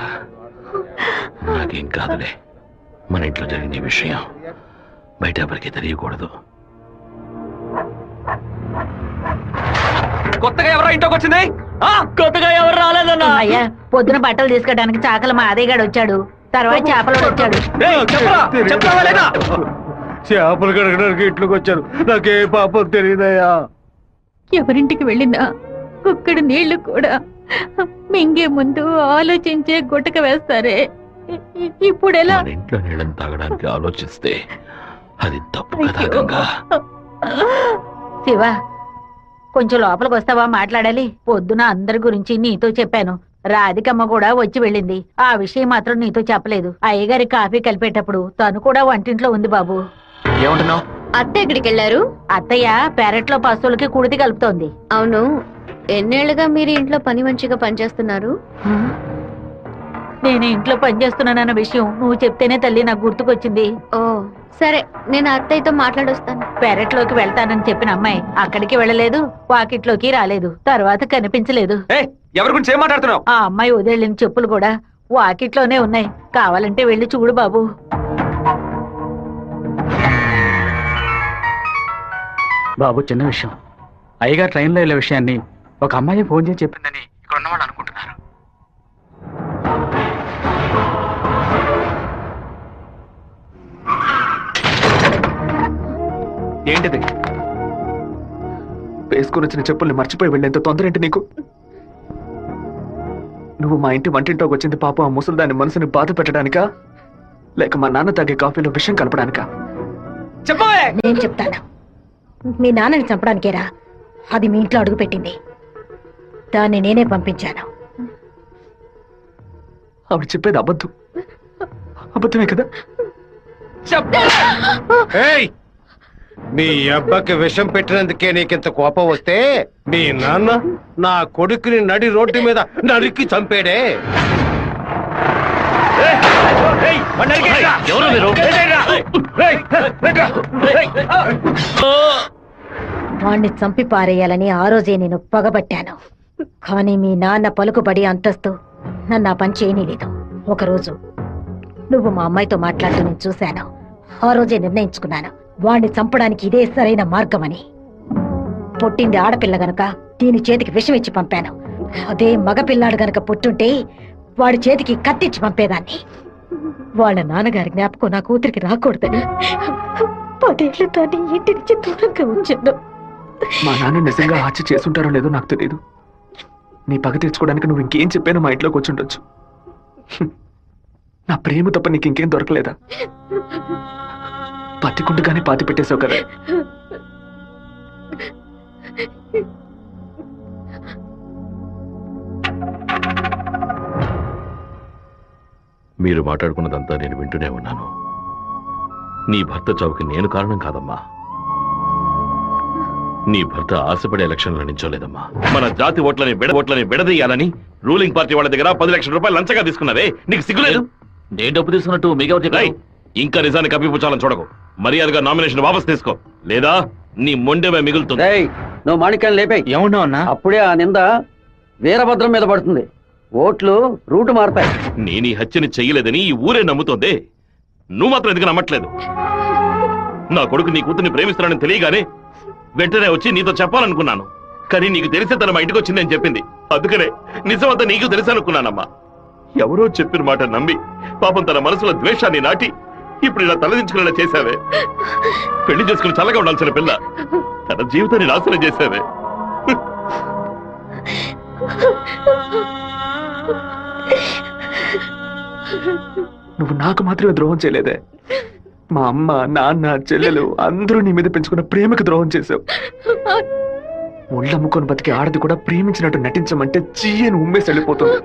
నాకేం కాదులే. మన ఇంట్లో జరిగిన ఈ విషయం బయట ఎవరికి తెలియకూడదు. కొత్తగా ఎవరో ఇంట్లోకి వచ్చింది? కొత్తగా ఎవరు రాలేదన్నా. అయ్యా, పొద్దున బట్టలు తీసుకోవడానికి చాకల మా అదేగాడు వచ్చాడు. తర్వాత చేపలు వచ్చాడు. చేపలు కడగడానికి ఇంట్లోకి వచ్చారు. నాకే పాపం తెలియదయ్యా. ఎవరింటికి వెళ్ళినా కుక్కడు నీళ్లు కూడా మింగే ముందు ఆలోచించే గుట్టక వేస్తారే. ఇప్పుడు ఎలా? మన ఇంట్లో నీళ్ళని తాగడానికి ఆలోచిస్తే అది తప్పు కదా గంగా. శివ, కొంచెం లోపలికి వస్తావా? మాట్లాడాలి. పొద్దున అందరి గురించి నీతో చెప్పాను. రాధికమ్మ కూడా వచ్చి వెళ్ళింది. ఆ విషయం మాత్రం నీతో చెప్పలేదు. అయ్యగారి కాఫీ కలిపేటప్పుడు తను కూడా వంటింట్లో ఉంది బాబు. ఏమంటున్నావు? అత్త ఎక్కడికి వెళ్ళారు? అత్తయ్య పెరట్లో పశువులకి కుడితి కలుపుతోంది. అవును, ఎన్నేళ్లుగా మీరు ఇంట్లో పని మంచిగా పనిచేస్తున్నారు? నేను ఇంట్లో పనిచేస్తున్నానన్న విషయం నువ్వు చెప్తేనే తల్లి నాకు గుర్తుకొచ్చింది. ఓ సరే, నేను అత్తయ్యతో మాట్లాడొస్తాను. పెరట్లోకి వెళ్తానని చెప్పిన అమ్మాయి అక్కడికి వెళ్ళలేదు, వాకిట్లోకి రాలేదు, తర్వాత కనిపించలేదు. ఎవరి గురించి ఏం మాట్లాడుతున్నావు? ఆ అమ్మాయి వదిలిన చెప్పులు కూడా వాకిట్లోనే ఉన్నాయి. కావాలంటే వెళ్ళి చూడు బాబు. బాబు చిన్న విషయం. అయ్యగారు ట్రైన్లో వెళ్ళే విషయాన్ని ఒక అమ్మాయి ఫోన్ చేసి చెప్పిందని ఇక్కడ ఉన్నవాళ్ళు అనుకుంటున్నారు. ఏంటిది? వేసుకుని వచ్చిన చెప్పుల్ని మర్చిపోయి వెళ్ళేంత తొందర ఏంటి నీకు? నువ్వు మా ఇంటి వంటింటోకి వచ్చింది పాప ఆ ముసలిదాని మనసుని బాధ పెట్టడానికా, లేక మా నాన్న తాగే కాఫీలో విషయం కలపడానికా? చెప్పవే. నేను చెప్తాను. మీ నాన్నని చంపడానికేరా అది మీ ఇంట్లో అడుగు పెట్టింది. దాన్ని నేనే పంపించాను. ఆవిడ చెప్పేది అబద్ధమే కదా? ఏయ్, మీ అబ్బకి విషం పెట్టినందుకే నీకింత కోపం వస్తే మీ నాన్న నా కొడుకుని నడి రోడ్డు మీద నరికి చంపాడే. ఎవరు మీరు? వాణ్ణి చంపి పారేయాలని ఆ రోజే నేను పగబట్టాను. కానీ మీ నాన్న పలుకుబడి అంతస్తు నన్ను ఆ పని చేయనీలేదు. ఒకరోజు నువ్వు మా అమ్మాయితో మాట్లాడుతూ నేను చూశాను. ఆ రోజే నిర్ణయించుకున్నాను, వాణ్ణి చంపడానికి ఇదే సరైన మార్గమని. పుట్టింది ఆడపిల్ల గనక దీని చేతికి విషం ఇచ్చి పంపాను. అదే మగపిల్లాడు గనక పుట్టుంటే వాడి చేతికి కత్తిచ్చి పంపేదాన్ని. వాళ్ళ నాన్నగారి జ్ఞాపకం నా కూతురికి రాకూడదని 10 ఏళ్లు దాన్ని ఇంటి నుంచి దూరంగా ఉంచాను. మా నాన్న నిజంగా హత్య చేసుంటారో లేదో నాకు తెలియదు. నీ పగ తీర్చుకోవడానికి నువ్వు ఇంకేం చెప్పానో మా ఇంట్లోకి వచ్చి ఉండొచ్చు. నా ప్రేమ తప్ప నీకు ఇంకేం దొరకలేదా? పత్తికుండగానే పాతి పెట్టేశావు కదా. మీరు మాట్లాడుకున్నదంతా నేను వింటూనే ఉన్నాను. నీ భర్త చావుకి నేను కారణం కాదమ్మా. నీ భర్త ఆశపడే ఎలక్షన్లో నించోలేదమ్మా. మన జాతి ఓట్లని విడదీయాలని రూలింగ్ పార్టీ వాళ్ళ దగ్గర 10 లక్షల రూపాయలు లంచగా తీసుకున్నావే, నీకు సిగ్గులేదు? నేను డబ్బు తీసుకున్నట్టు మిగతా ఇంకా నిజాన్ని కప్పిపుచ్చాలని చూడకు. మర్యాదగా నామినేషన్ వాపస్ తీసుకో, లేదా నీ మొండెమే మిగులుతుంది. నువ్వు మాణిక్యాన్ని లేపే. ఏమన్నా అన్నా? అప్పుడే ఆ నింద వీరభద్రం మీద పడుతుంది. ఓట్లు రూటు మారుతాయి. నేను ఈ హత్యని చెయ్యలేదని ఈ ఊరే నమ్ముతోంది. నువ్వు మాత్రం ఎందుకు నమ్మట్లేదు? నా కొడుకు నీ కూతుర్ని ప్రేమిస్తున్నానని తెలియగానే వెంటనే వచ్చి నీతో చెప్పాలనుకున్నాను. కానీ నీకు తెలిసే తన మా ఇంటికి వచ్చిందని చెప్పింది. అందుకనే నిజమంతా నీకు తెలుసనుకున్నానమ్మా. ఎవరో చెప్పిన మాట నమ్మి పాపం తన మనసులో ద్వేషాన్ని నాటి ఇప్పుడు ఇలా తలదించుకునేలా చేశావే. పెళ్లి చేసుకుని చల్లగా ఉండాల్సిన పిల్ల తన జీవితాన్ని నాశనం చేశావే. నువ్వు నాకు మాత్రమే ద్రోహం చేయలేదే, మా అమ్మ నాన్న చెల్లెలు అందరూ నీ మీద పెంచుకున్న ప్రేమకు ద్రోహం చేశావు. ఒళ్ళమ్ముకొని బతికి ఆడది కూడా ప్రేమించినట్టు నటించమంటే చీయని ఉమ్మేసి వెళ్ళిపోతుంది.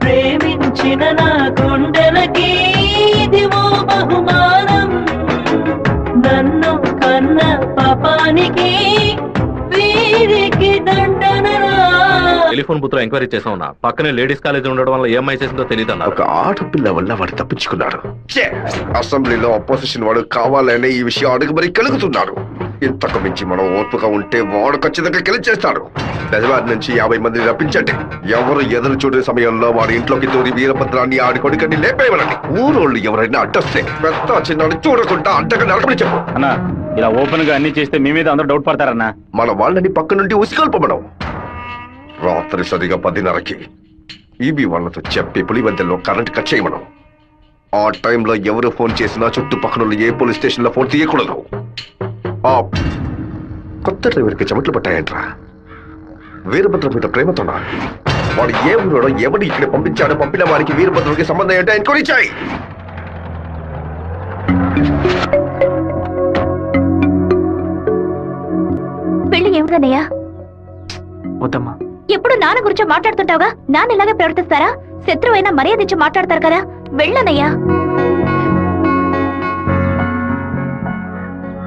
ప్రేమించిన నా గుండెలకి ఇదివో బహుమానం. నన్ను కన్న పాపానికి వీరికి దండనరా. టెలిఫోన్ బూత్ లో ఎంక్వైరీ చేసా ఉన్నా. పక్కనే లేడీస్ కాలేజ్ ఉండడం వల్ల ఏం చేసిందో తెలియదు అన్నారు. ఒక ఆడపిల్ల వల్ల వాడు తప్పించుకున్నాడు. అసెంబ్లీలో అపోజిషన్ వాడు కావాలనే ఈ విషయం అడుగు మరీ కలుగుతున్నాడు. ఇంతకు మించి మనం ఓర్పుగా ఉంటే వాడు ఖచ్చితంగా గెలిచేస్తాడు. బెజవాడి నుంచి 50 మందిని రప్పించండి. ఎవరు ఎదురు చూడే సమయంలో వాడి ఇంట్లోకి దూరి వీరభద్రాన్ని ఆడి కొడుకని లేపేయమనండి. ఊరోళ్ళు ఎవరైనా అడ్డొస్తే పెద్ద చిన్నాడు చూడకుండా అడ్డగా నడపని చెప్పు. అన్నా, ఇలా ఓపెన్ గా అన్ని చేస్తే మీ మీద అందరూ డౌట్ పడతారన్నా. మన వాళ్ళని పక్క నుండి ఉసిగల్పమనం. రాత్రి సరిగా 10:30కి ఈబీ వాళ్ళతో చెప్పి పులివెందుల్లో కరెంట్ కట్ చేయమనం. ఆ టైంలో ఎవరు ఫోన్ చేసినా చుట్టుపక్కల ఏ పోలీస్ స్టేషన్ లో ఫోన్ తీయకూడదు. ఆ కొత్త డ్రైవర్కి చెమట్లు పట్టాయంట్రా. వీరభద్రం మీద ప్రేమతోనా? వాడు ఏ ఊరోడో ఎవడు ఇక్కడ పంపించాడో పంపిన వారికి వీరభద్రుడికి సంబంధం ఏంటో ఎంక్వైరీ చేయి. పెళ్లి ఏమిటన్నయ్యా? వద్దమ్మా. ఎప్పుడు నాన్న గురించి మాట్లాడుతుంటావుగా, నాన్న ఇలాగే ప్రవర్తిస్తారా? శత్రువైనా మర్యాద ఇచ్చి మాట్లాడతారు కదా, వెళ్ళనయ్యా.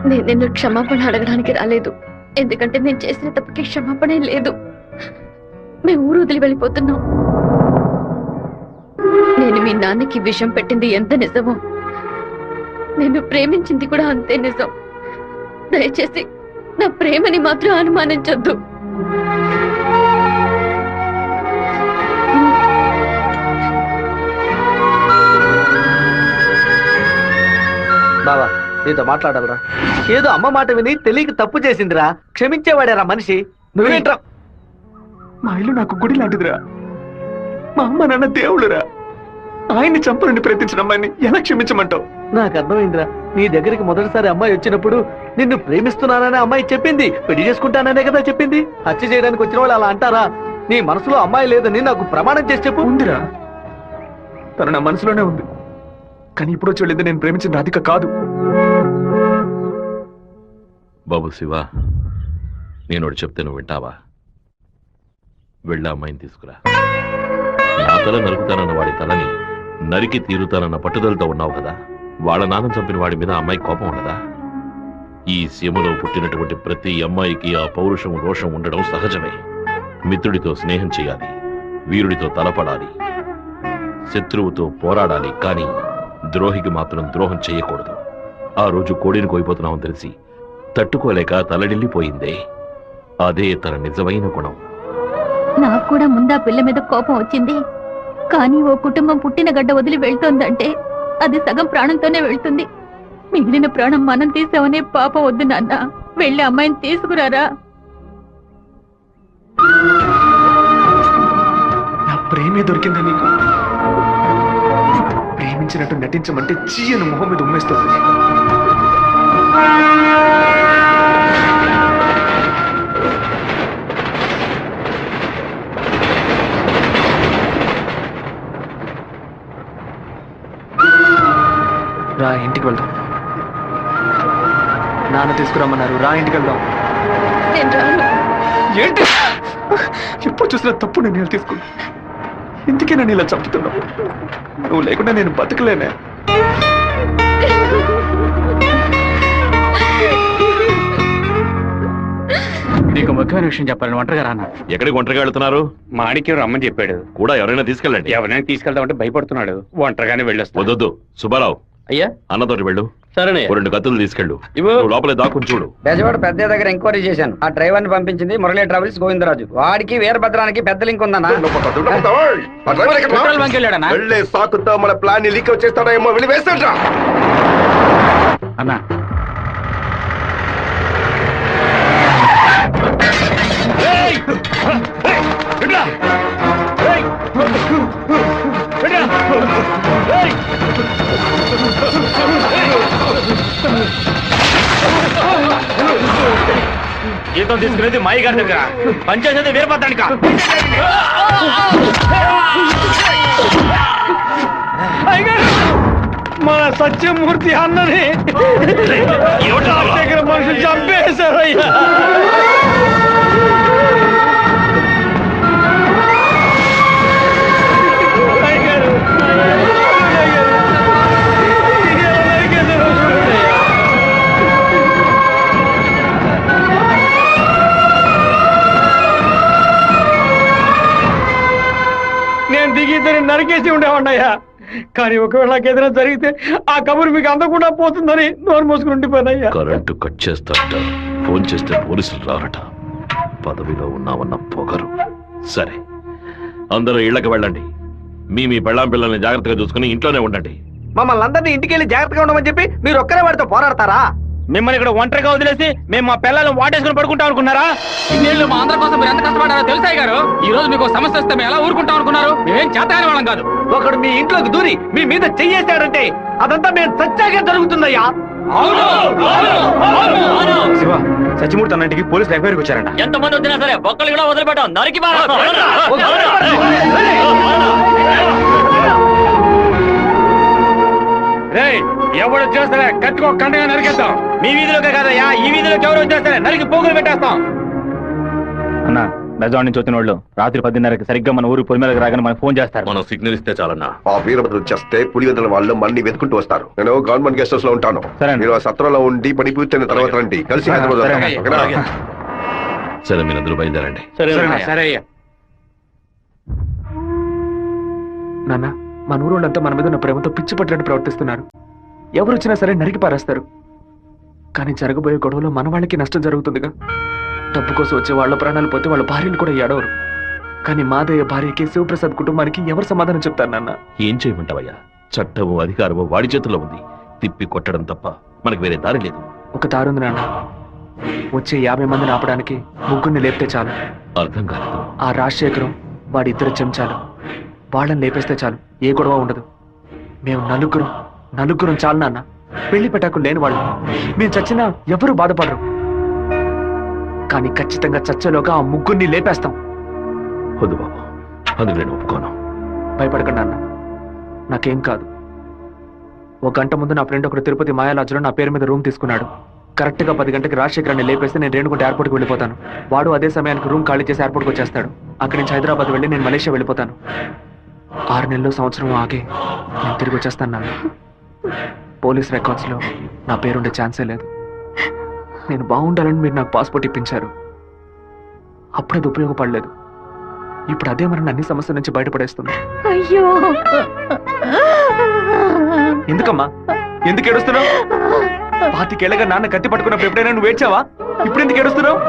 నేను నిన్ను క్షమాపణ అడగడానికి రాలేదు. ఎందుకంటే నేను చేసిన తప్పుకి క్షమాపణ లేదు. మేము ఊరు వదిలి వెళ్ళిపోతున్నాం. నేను మీ నాన్నకి విషం పెట్టింది ఎంత నిజమో నేను ప్రేమించింది కూడా అంతే నిజం. దయచేసి నా ప్రేమని మాత్రం అనుమానించొద్దు. బావా నీతో మాట్లాడాలరా. ఏదో అమ్మ మాట విని తెలియక తప్పు చేసిందిరా, క్షమించేవాడేరా మనిషి. నువ్వేంట్రా? మా ఇల్లు నాకు గుడి లాంటిదిరా. మా అమ్మ నాన్న దేవుళ్ళురా. ఆయన్ని చంపనండి ప్రయత్నించిన అమ్మాయిని ఎలా క్షమించమంటావు? నాకు అర్థమైందిరా. నీ దగ్గరికి మొదటిసారి అమ్మాయి వచ్చినప్పుడు నిన్ను ప్రేమిస్తున్నాననే అమ్మాయి చెప్పింది, పెళ్లి చేసుకుంటాననే కదా చెప్పింది. హత్య చేయడానికి వచ్చిన వాళ్ళు అలా అంటారా? నీ మనసులో అమ్మాయి లేదని నాకు ప్రమాణం చేసి చెప్పు. ఉందిరా, తను నా మనసులోనే ఉంది. కానీ ఇప్పుడు వచ్చి వెళ్ళింది నేను ప్రేమించిన రాధిక కాదు. బాబు శివ, నేను ఒకటి చెప్తే నువ్వు వింటావా? వెళ్ళి అమ్మాయిని తీసుకురా. నా తల నరుకుతానన్న వాడి తలని నరికి తీరుతానన్న పట్టుదలతో ఉన్నావు కదా. వాళ్ళ నాన్న చంపిన వాడి మీద అమ్మాయి కోపం ఉండదా? ఈ సీమలో పుట్టినటువంటి ప్రతి అమ్మాయికి ఆ పౌరుషం రోషం ఉండడం సహజమే. మిత్రుడితో స్నేహం చేయాలి, వీరుడితో తలపడాలి, శత్రువుతో పోరాడాలి, కానీ ద్రోహికి మాత్రం ద్రోహం చేయకూడదు. ఆ రోజు కోడిని కోయిపోతున్నామని తెలిసి తట్టుకోలేక తలడిల్లిపోయిందే, అదే తన నిజమైన గుణం. నాకు కూడా ముందా పిల్ల మీద కోపం వచ్చింది. కానీ ఓ కుటుంబం పుట్టిన గడ్డ వదిలి వెళ్తోందంటే అది సగం ప్రాణంతోనే వెళ్తుంది. మిగిలిన ప్రాణం మనం తీసామనే పాపం వద్దు నాన్న. వెళ్ళి అమ్మాయిని తీసుకురారా. నా ప్రేమే దొరికిందా నీకు? ప్రేమించినట్టు నటించమంటే చీయను మొహం మీద ఉమ్మేస్తుంది. రా ఇంటికి వెళ్దాం. నాన్న తీసుకురమ్మన్నారు, రా ఇంటికి వెళ్దాం. నేను రాను. ఏంటి ఎప్పుడు చూసినా తప్పు నిర్ణయాలు తీసుకున్నా. ఇందుకే నన్ను ఇలా చంపుతున్నావు. నువ్వు లేకుండా నేను బతకలేనే. నీకు ముఖ్యమైన విషయం చెప్పాలని ఒంటరిగా రానా? ఎక్కడికి ఒంటరిగా వెళ్తున్నారు? మాణిక్యం రమ్మని చెప్పాడు. కూడా ఎవరైనా తీసుకెళ్ళండి. ఎవరైనా తీసుకెళ్దామంటే భయపడుతున్నాడు. ఒంటరిగానే వెళ్ళొస్తా. వద్దొద్దు సుబ్బారావు, అయ్యా అన్నతోటి వెళ్ళు. సరేనే. ఓ 2 కత్తులు తీసుకెళ్ళు. నువ్వు లోపలే దాక్కుని చూడు. బెజవాడ పెద్ద దగ్గర ఎంక్వైరీ చేశాను. ఆ డ్రైవర్ ని పంపించింది మురళీ ట్రావెల్స్ గోవిందరాజు. వాడికి వీరభద్రానికి పెద్ద లింక్ ఉందన్నా. పెట్రోల్ బంక్ వెళ్ళాడన్నా? వెళ్ళే సాకుతో మన ప్లాన్ ని లీక్ చేస్తాడో ఏమో వెళ్ళి వేస్తాడ్రా. అన్నా జీతం తీసుకునేది మాయి గారి దగ్గర, పనిచేసేది వీరభద్రానిక. మన సత్యమూర్తి అన్నని దగ్గర మనుషులు చంపేశారయ్యా. నేను దిగిద్దరిని నరికేసి ఉండేవాడినయ్యా. కానీ ఒకవేళ నాకు ఏదైనా జరిగితే ఆ కబురు మీకు అందకుండా పోతుందని నోరు మూసుకుని ఉండిపోయినయ్యా. కరెంటు కట్ చేస్తారట, ఫోన్ చేస్తే పోలీసులు రారట. పదవిలో ఉన్నామన్న పొగరు. సరే, అందరూ ఇళ్లకు వెళ్ళండి. మీ పెళ్ళాం పిల్లల్ని జాగ్రత్తగా చూసుకుని ఇంట్లోనే ఉండండి. మమ్మల్ని అందరినీ ఇంటికి వెళ్ళి జాగ్రత్తగా ఉండమని చెప్పి మీరు ఒక్కరే వాడితో పోరాడతారా? మిమ్మల్ని ఇక్కడ ఒంటరిగా వదిలేసి మేము మా పిల్లలను వాటేసుకుని పడుకుంటాం అనుకున్నారా? ఇన్నేళ్ళు మా అందరి కోసం మీరు ఎంత కష్టపడ్డారో తెలుసాయి గారు. ఈ రోజు మీకు సమస్య వస్తే మేము ఎలా ఊరుకుంటాం అనుకున్నారు? మేమేం చేతగాని వాళ్ళం కాదు. ఒకడు మీ ఇంట్లోకి దూరి మీ మీద చెయ్యేశాడంటే అదంతా మేము సత్యాగా జరుగుతుందయ్యా. శివ, సత్యమూర్తి అన్నింటికి పోలీసులు ఎంక్వైరీకి వచ్చారంట. ఎంతమంది వచ్చినా సరే ఒక్కళ్ళు కూడా వదిలిపెట్టాం. నరికి ఎవడు వచ్చేస్తారే కత్తికో కండగా నరికేస్తాం. మీ వీధిలోకే కాదయ్యా, ఈ వీధిలోకి ఎవరు వచ్చేస్తారే నరికి పోగులు పెట్టేస్తాం. అన్న బెజవాడ నుంచి వచ్చిన వాళ్ళు రాత్రి 10:30కి సరిగ్గా మన ఊరు పొలిమేరకు రాగానే మనకు ఫోన్ చేస్తారు. మనం సిగ్నల్ ఇస్తే చాలన్నా. ఆ వీరభద్రం చేస్తే పులివెందుల వాళ్ళు మళ్ళీ వెతుకుంటూ వస్తారు. నేను గవర్నమెంట్ గెస్ట్ హౌస్ లో ఉంటాను. సరే. మీరు ఆ సత్రంలో ఉండి పని పూర్తయిన తర్వాత రండి, కలిసి హైదరాబాద్ సరే. వద్దాం. ఓకేనా? సరే, మీరందరూ బయలుదేరండి. సరే అయ్యా. నాన్న, మన ఊరోళ్ళంతా మన మీద ఉన్న ప్రేమతో పిచ్చి పట్టినట్టు ప్రవర్తిస్తున్నారు. ఎవరు వచ్చినా సరే నరికి పారేస్తారు. కానీ జరగబోయే గొడవలో మన వాళ్ళకి నష్టం జరుగుతుందిగా. డబ్బు కోసం వచ్చే వాళ్ళ ప్రాణాలు పోతే వాళ్ళ భార్యలు కూడా ఏడవరు. కానీ మాదయ్య భార్యకి శివప్రసాద్ కుటుంబానికి ఎవరు సమాధానం చెప్తారు నాన్న? ఏం చేయమంటావయ్యా? చట్టము అధికారము వాడి చేతుల్లో ఉంది. తిప్పి కొట్టడం తప్ప మనకు వేరే దారి లేదు. ఒక దారుంది నాన్న. వచ్చే 50 మందిని ఆపడానికి ముగ్గురిని లేపితే చాలు. అర్థం కాలేదు. ఆ రాజశేఖరం వాడి 2 చెంచాలు వాళ్ళని లేపేస్తే చాలు, ఏ గొడవ ఉండదు. మేము నలుగురం చాలు నాన్న. పెళ్లి పెట్టాకు లేని వాళ్ళు. మేము చచ్చినా ఎవరు బాధపడరు. కానీ ఖచ్చితంగా చచ్చేలోగా ఆ ముగ్గురిని లేపేస్తాం. వద్దు బాబు, అందుకు నేను ఒప్పుకోను. భయపడకండి అన్న, నాకేం కాదు. 1 గంట ముందు నా ఫ్రెండ్ ఒకడు తిరుపతి మాయాలాజ్లో నా పేరు మీద రూమ్ తీసుకున్నాడు. కరెక్ట్గా 10 గంటకి రాజశేఖరాన్ని లేపేస్తే నేను రేణుగుంట ఎయిర్పోర్ట్కి వెళ్ళిపోతాను. వాడు అదే సమయానికి రూమ్ ఖాళీ చేసి ఎయిర్పోర్ట్కి వచ్చేస్తాడు. అక్కడి నుంచి హైదరాబాద్ వెళ్ళి నేను మలేషియా వెళ్ళిపోతాను. 6 నెలలు సంవత్సరం ఆగే నేను తిరిగి వచ్చేస్తాను నాన్న. పోలీస్ రికార్డ్స్లో నా పేరుండే ఛాన్సే లేదు. నేను బాగుండాలని మీరు నాకు పాస్పోర్ట్ ఇప్పించారు. అప్పుడు అది ఉపయోగపడలేదు. ఇప్పుడు అదే మరి అన్ని సమస్యల నుంచి బయటపడేస్తుంది. అయ్యో, ఎందుకమ్మా ఎందుకు ఏడుస్తున్నావు? 25 ఏళ్ళగా నాన్న కత్తి పట్టుకున్నప్పుడు ఎప్పుడైనా నువ్వు ఏడ్చావా? ఇప్పుడు ఎందుకు ఏడుస్తున్నావు?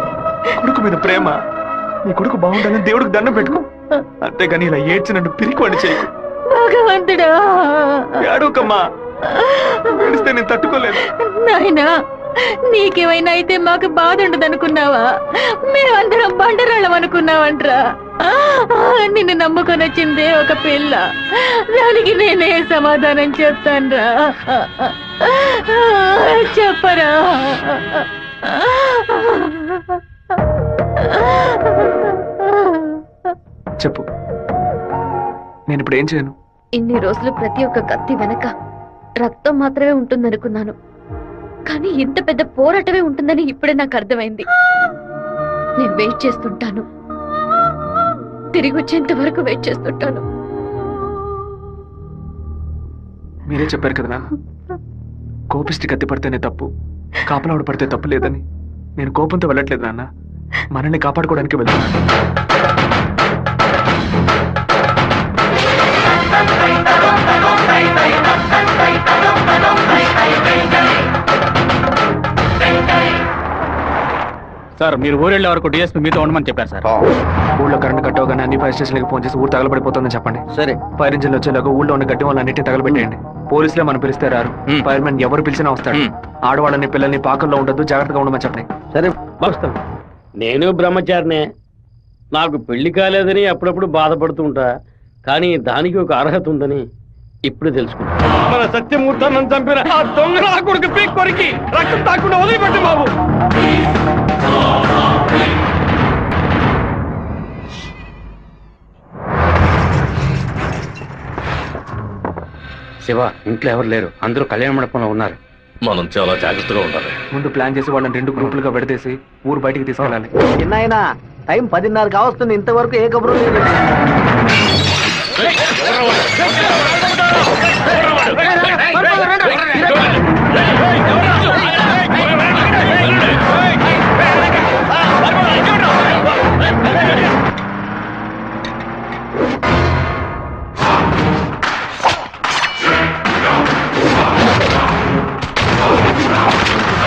కొడుకు మీద ప్రేమ. నీ కొడుకు బాగుండాలని దేవుడికి దండం పెట్టుకో. అంతేగాని ఇలా ఏడ్చి నన్ను పిరికివాడి చేయకు. భగవంతుడా, ఏడవకమ్మా. ఏడిస్తే నేను తట్టుకోలేదు. నాయనా, నీకేమైనా అయితే మాకు బాధ ఉండదనుకున్నావా? మేమందరం బండరాళ్ళం అనుకున్నావంట్రా. నిన్ను నమ్ముకొని వచ్చిందే ఒక పిల్ల. దానికి నేనే సమాధానం చెప్తాన్రా. చెప్పరా? చెప్పు, నేను ఇప్పుడు ఏం చేయను? ఇన్ని రోజులు ప్రతి ఒక్క కత్తి వెనక రక్తం మాత్రమే ఉంటుందనుకున్నాను. కానీ ఇంత పెద్ద పోరాటమే ఉంటుందని ఇప్పుడే నాకు అర్థమైంది. నేను వెయిట్ చేస్తుంటాను, తిరిగి వచ్చేంత వరకు వెయిట్ చేస్తుంటాను. మీరే చెప్పారు కదా నాన్న, కోపిష్టి కత్తి పడితేనే తప్పు, కాపలావిడ పడితే తప్పు లేదని. నేను కోపంతో వెళ్ళట్లేదు నాన్న, మనల్ని కాపాడుకోవడానికి వెళ్తున్నాను. సార్, మీరు ఊరెళ్ళే వరకు డిఎస్పీ మీతో ఉండమని చెప్పారు సార్. ఊళ్ళో కరెంట్ కట్ అవగానే అన్ని ఫైర్ స్టేషన్లకు ఫోన్ చేసి ఊరు తగలబడిపోతుందని చెప్పండి. సరే. ఫైర్ ఇంజిన్ వచ్చేలాగా ఊళ్ళో ఉన్న గడ్డి వాళ్ళన్నింటినీ తగలబెట్టేయండి. పోలీసులే మనం పిలిస్తే రారు. ఫైర్ మ్యాన్ ఎవరు పిలిచినా వస్తాడు. ఆడవాళ్ళని పిల్లల్ని పాకల్లో ఉండొద్దు, జాగ్రత్తగా ఉండమని చెప్పండి. సరే, వస్తాం. నేను బ్రహ్మచారినే. నాకు పెళ్లి కాలేదని అప్పుడప్పుడు బాధపడుతూ ఉంటా. కానీ దానికి ఒక అర్హత ఉందని ఇప్పుడు తెలుసుకున్నా. మన సత్యమూర్తాన్ని చంపిన ఆ దొంగ నా కొడుకు పీక్ కొరికి రక్తం తాకుండా వదిలిపెట్టు బాబు. శివ, ఇంట్లో ఎవరు లేరు, అందరూ కళ్యాణ మండపంలో ఉన్నారు. మనం చాలా జాగ్రత్తగా ఉండాలి. ముందు ప్లాన్ చేసి వాళ్ళని 2 గ్రూపులుగా విడదీసి ఊరు బయటికి తీసుకెళ్ళాలి. చిన్నాయనా, టైం 10:30 కావస్తుంది, ఇంతవరకు ఏ కబురు లేదు.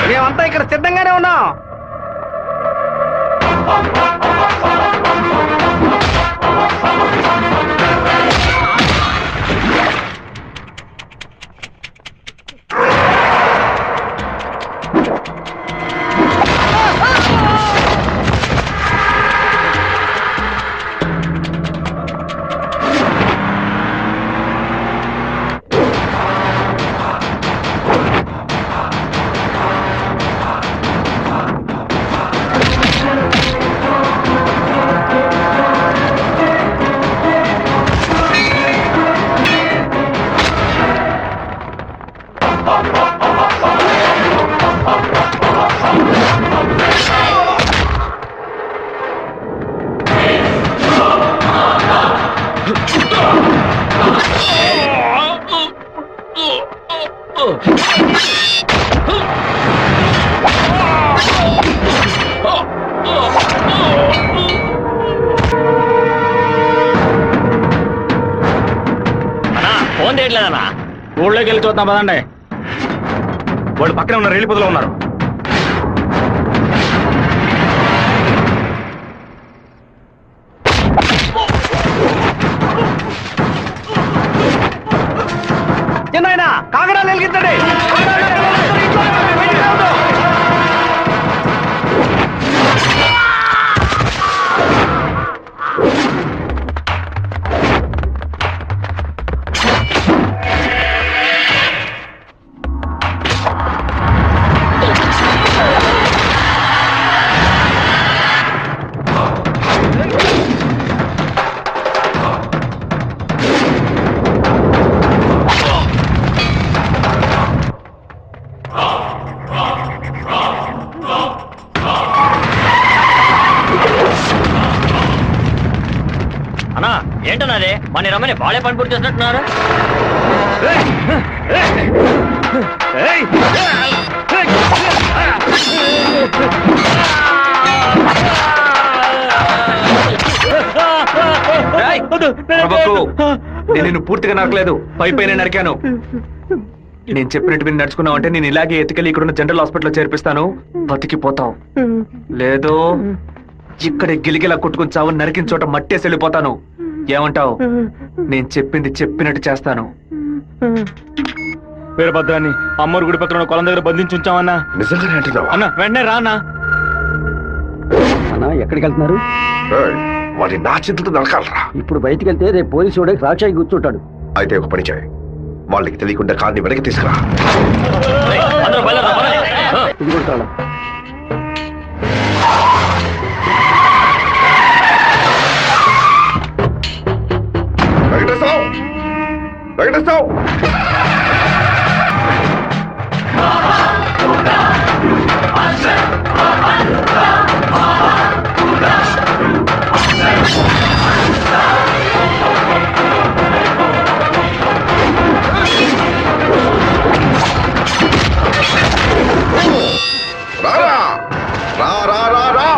మేమంతా ఇక్కడ సిద్ధంగానే ఉన్నాం. ఫోన్ చేయట్లేదన్నా. ఊళ్ళోకి వెళ్ళి చూద్దాం పదండి. వాళ్ళు పక్కనే ఉన్న రైలు పొదలో ఉన్నారు. చిన్నాయన కాగడాలు వెలిగించండి. అన్నా ఏంటన్నదే మన రమ్మని బాలే పని పూర్తి చేసినట్టున్నారు. నేను నిన్ను పూర్తిగా నరకలేదు, పైపైన నరికాను. నేను చెప్పినట్టు మీరు నడుచుకున్నావు అంటే నేను ఇలాగే ఎత్తుకెళ్ళి ఇక్కడున్న జనరల్ హాస్పిటల్లో చేర్పిస్తాను, బతికిపోతావు. లేదో ఇక్కడ గిలిగిలా కొట్టుకుని చావు, నరికిన చోట మట్టేసి వెళ్ళిపోతాను. ఏమంటావు? నేను చెప్పింది చెప్పినట్టు చేస్తాను. వీరభద్రాన్ని అమ్మోరు గుడి పక్కన కొలం దగ్గర బంధించి ఉంచామన్నా. నిజంగానే అంటున్నావా? అన్న వెంటనే రా అన్నా. అన్నా ఎక్కడికి వెళ్తున్నారు? ఏయ్, వాడి నా చేతులతో నరకాలరా. ఇప్పుడు బయటికి వెళ్తే రేపు పోలీసు వాడే రాక్షాయి కూర్చుంటాడు. అయితే ఒక పని చేయి, వాళ్ళకి తెలియకుండా కార్ని వెనక్కి తీసుకురా. ఇది కూడా తాళం. వెంకటేశ్వరరావు, వెంకటేశ్వరరావు, రారా, రా రా రా రా.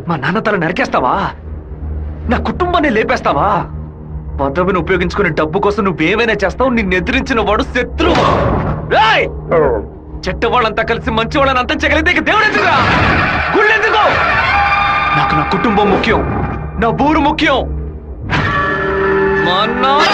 మా నాన్న తల నరికేస్తావా? నా కుటుంబాన్ని లేపేస్తావా? పదవిని ఉపయోగించుకునే డబ్బు కోసం నువ్వేమైనా చేస్తావు. నిన్ను ఎదిరించిన వాడు శత్రువు. రేయ్! చెట్ట వాళ్ళంతా కలిసి మంచి వాళ్ళని అంతం చేయగలిగితే ఇక దేవుడు ఎందుకురా? గుళ్ళు ఎందుకు? నాకు నా కుటుంబం ముఖ్యం, నా ఊరు ముఖ్యం. మా నాన్న